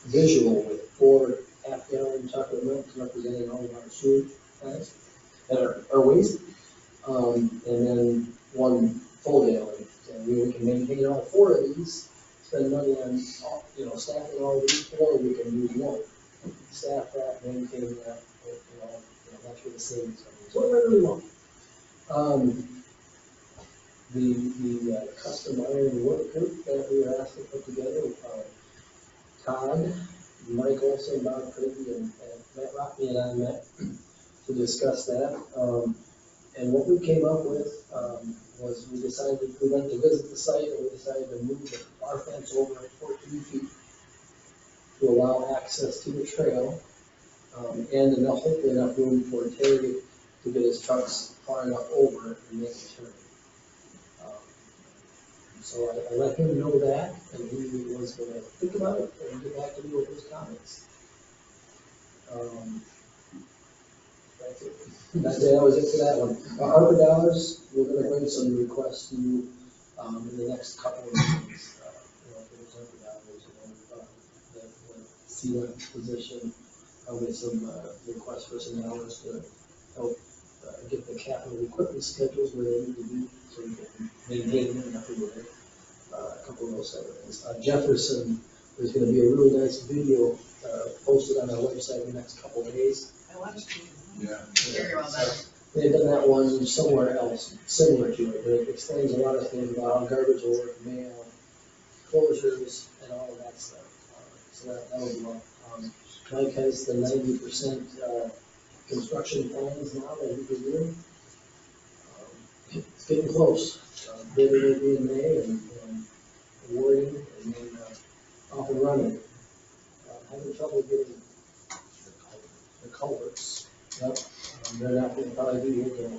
visual with 4 half-gallon chocolate milks representing all of our sewer plants that are our waste. And then 1 full gallon. And we can maintain all 4 of these, spend money on, staffing all these, or we can use 1. Staff that, maintain that, that's where the savings come in. So whatever we want. The custom iron work group that we were asked to put together, Todd, Mike Olson, Bob Craig, and Matt Rockney and I met to discuss that. And what we came up with was we went to visit the site and we decided to move our fence over 14 feet to allow access to the trail and hopefully enough room for Terry to get his trucks far enough over and make a turn. So I let him know that, and he was going to think about it and get back to me with his comments. That's it. That was it for that one. ARPA dollars, we're going to bring some requests to you in the next couple of meetings. For those ARPA dollars, the CETA position, with some requests for some dollars to help get the capital equipment schedules where they need to be, so we can maintain them everywhere. A couple of those other things. Jefferson, there's going to be a really nice video posted on our website in the next couple of days.
I watched it.
Yeah.
Very well done.
They've done that one somewhere else, similar to it, but it explains a lot of things about how garbage will work, mail, closures, and all of that stuff. So that'll be well. Mike has the 90% construction plans now that he can do. It's getting close. Bidding will be in May and awarding and then off and running. Having trouble getting the culverts. Yep. They're not going to probably be here till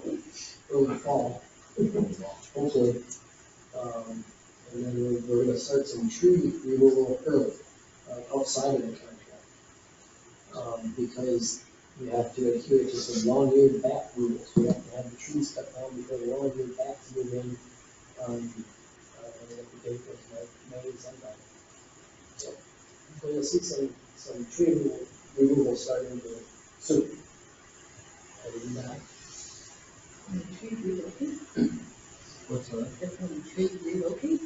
early fall, hopefully. And then we're going to start some tree removal early, outside of the contract. Because we have to adhere to some long-eared back rules. We have to have the trees cut down before the long-eared backs move in. The date was like May sometime. So you'll see some tree removal starting to soon. Other than that,
Tree relocate?
What's that?
That's when the tree relocate?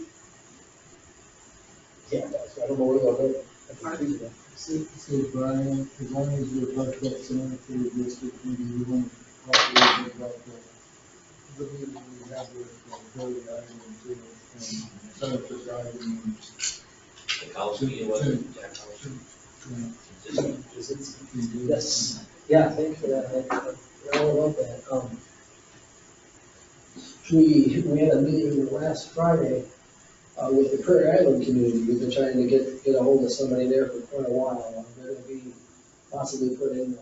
yeah, I don't know where they'll go. At the trees are.
So Brian, as long as you're like that sanitary district, maybe we won't talk a little bit about the meeting we have with Billy Ivan and Senator Ivan and
Kowski, it wasn't Jack Kowski.
Yes, yeah, thanks for that. I all about that. We had a meeting last Friday with the Prairie Island community. We've been trying to get a hold of somebody there for quite a while. They're going to be possibly putting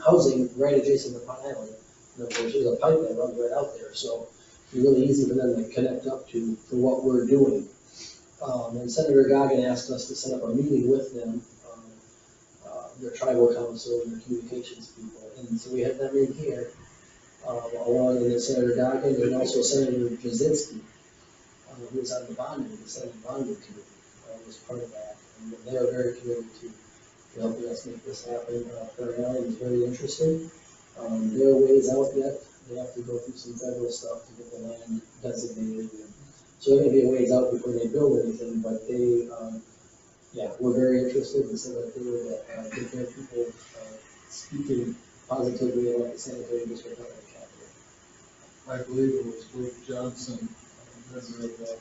housing right adjacent to Pine Island. And of course, there's a pipe that runs right out there. So be really easy for them to connect up to for what we're doing. And Senator Goggin asked us to set up a meeting with them, their tribal council and their communications people. And so we had them in here, along with Senator Goggin and also Senator Jazinski, who was on the bonding, the Senate bonding committee, was part of that. And they are very committed to helping us make this happen. Prairie Island is very interesting. They're a ways out yet. They have to go through some federal stuff to get the land designated. So they're gonna be a ways out before they build anything, but they, were very interested and said that they would, get their people, speaking positively about the sanitary district out of the capital.
I believe it was Blake Johnson, member of the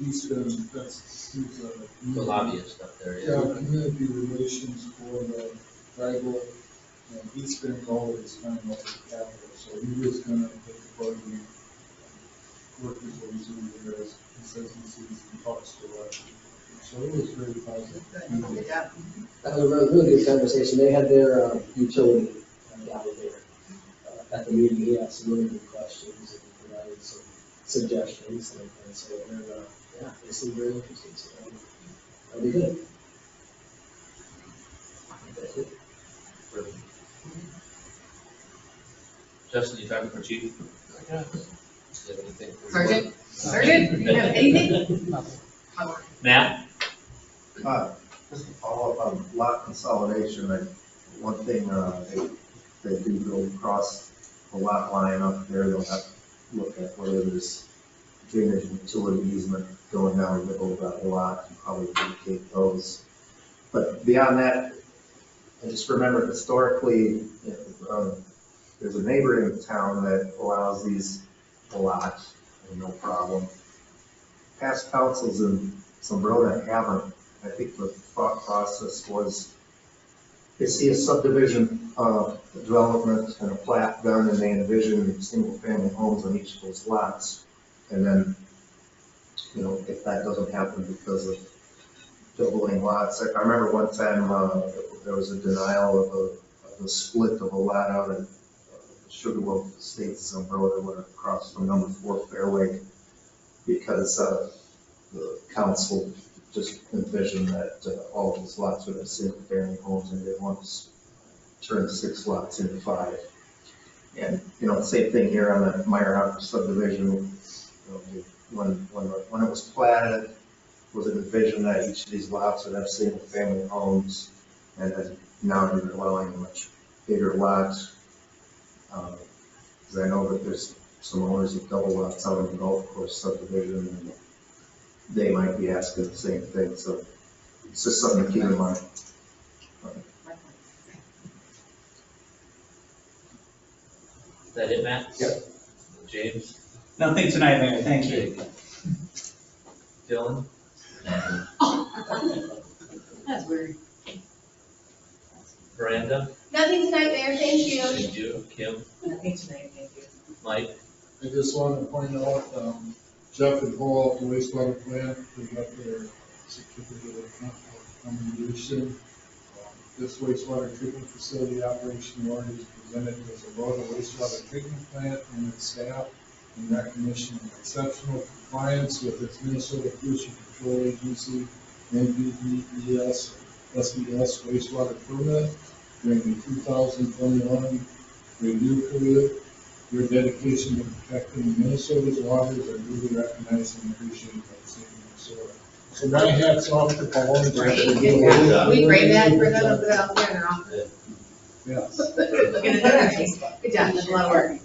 Eastern, that's, who's
The lobbyist up there,
yeah, community relations for the tribal, East Bengal is kind of like the capital, so he was gonna take part of the work his way through there, he says he sees and talks to us. So it was very positive.
Good job.
That was a really good conversation. They had their, utility down there, at the meeting. He asked some really good questions and provided some suggestions, and so they're, they seem very interesting, so that'll be good. That's it.
Justin, you talking for chief?
Sergeant, you have anything?
Matt?
Just to follow up on lot consolidation, one thing, they do go across the lot line up there, they'll have to look at whether there's drainage and utility easement going down the middle of that lot, and probably indicate those. But beyond that, I just remember historically, there's a neighboring town that allows these a lot, and no problem. Past councils in Sombrona haven't. I think the thought process was, they see a subdivision development and a plat done, and they envision single-family homes on each of those lots. And then, if that doesn't happen because of doubling lots, I remember one time there was a denial of a split of a lot out in Sugarloaf Estates, Sombrona, went across from number 4 Fairway, because the council just envisioned that all of these lots would have single-family homes, and they want to turn 6 lots into 5. And, same thing here on the Meyer subdivision. When it was platted, was it envisioned that each of these lots would have single-family homes, and now you're allowing a much bigger lot. Because I know that there's some owners of double lots out in the golf course subdivision, and they might be asking the same thing, so it's just something to keep in mind.
Is that it, Matt?
Yep.
James?
Nothing tonight, Mayor, thank you.
Dylan?
That's weird.
Miranda?
Nothing tonight, Mayor, thank you.
Thank you. Kim?
Nothing tonight, thank you.
Mike?
I just wanted to point out, Jeff and Paul at the wastewater plant, they got their certificate of commendation. This wastewater treatment facility operation award is presented as a Rhoda wastewater treatment plant and its staff in recognition of exceptional compliance with its Minnesota Pollution Control Agency, NPDES, SBS wastewater permit during the 2021 review period. Your dedication to protecting Minnesota's waters are duly recognized and appreciated by the state of Minnesota. So my hat's off to Paul.
We grade that for them up there in their office.
Yes.
Good job, that's a lot of work.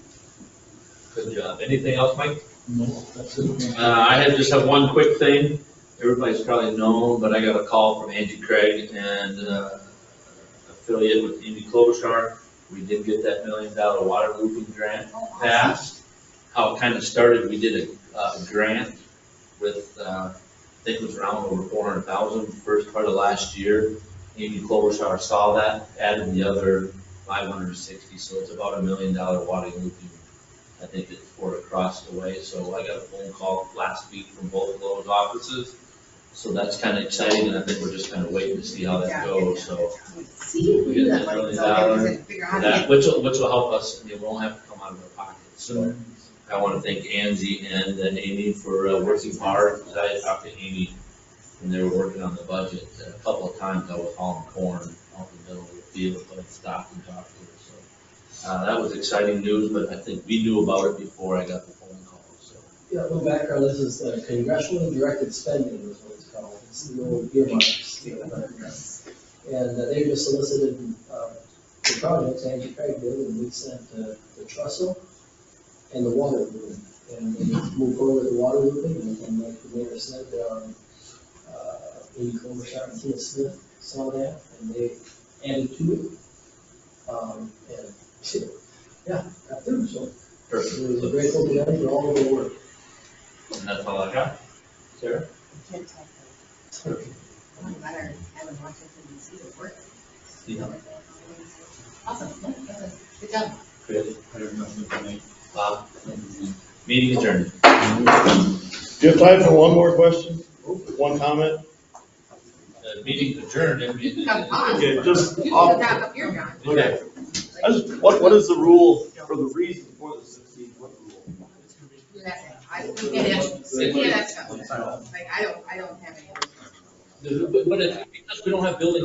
Good job. Anything else, Mike?
No, that's it.
I just have one quick thing. Everybody's probably known, but I got a call from Angie Craig and affiliate with Amy Klobuchar. We did get that $1 million water looping grant passed. How it kind of started, we did a grant with, I think it was around over 400,000 first part of last year. Amy Klobuchar saw that, added the other 560, so it's about $1 million water looping. I think it's for across the way, so I got a phone call last week from both of those offices. So that's kind of exciting, and I think we're just kind of waiting to see how that goes, so.
See,
We
we
get
do
that
that,
$1
like,
million
so they can figure out how to
that,
get.
which will help us, and it won't have to come out of our pocket, so. I want to thank Angie and Amy for working hard, because I talked to Amy when they were working on the budget. A couple of times I was hauling corn out in the middle of the field, but I stopped and talked to her, so. That was exciting news, but I think we knew about it before I got the phone call, so.
Yeah, a little background, this is congressionally directed spending is what it's called. It's the old earmarks. And they just solicited the projects, Angie Craig did, and we sent the trestle and the water looping. And they moved forward with the water looping, and like the mayor said, Amy Klobuchar and Tina Smith saw that, and they added to it. And, yeah, got through, so.
Perfect.
It was a grateful to them for all of their work.
And that's all I got. Sarah?
Can't talk about it. Only matter having Washington DC to work.
Yeah.
Awesome, good job.
Chris?
I have nothing tonight.
Bob? Meeting adjourned.
Do you have time for one more question? One comment?
Meeting adjourned. and we-
You can come on.
Okay, just
You
off-
can wrap up your John.
Okay.
I just, what is the rule for the reason for the 16-foot rule?
You can't ask us. Like, I don't have any.
But it's because we don't have buildings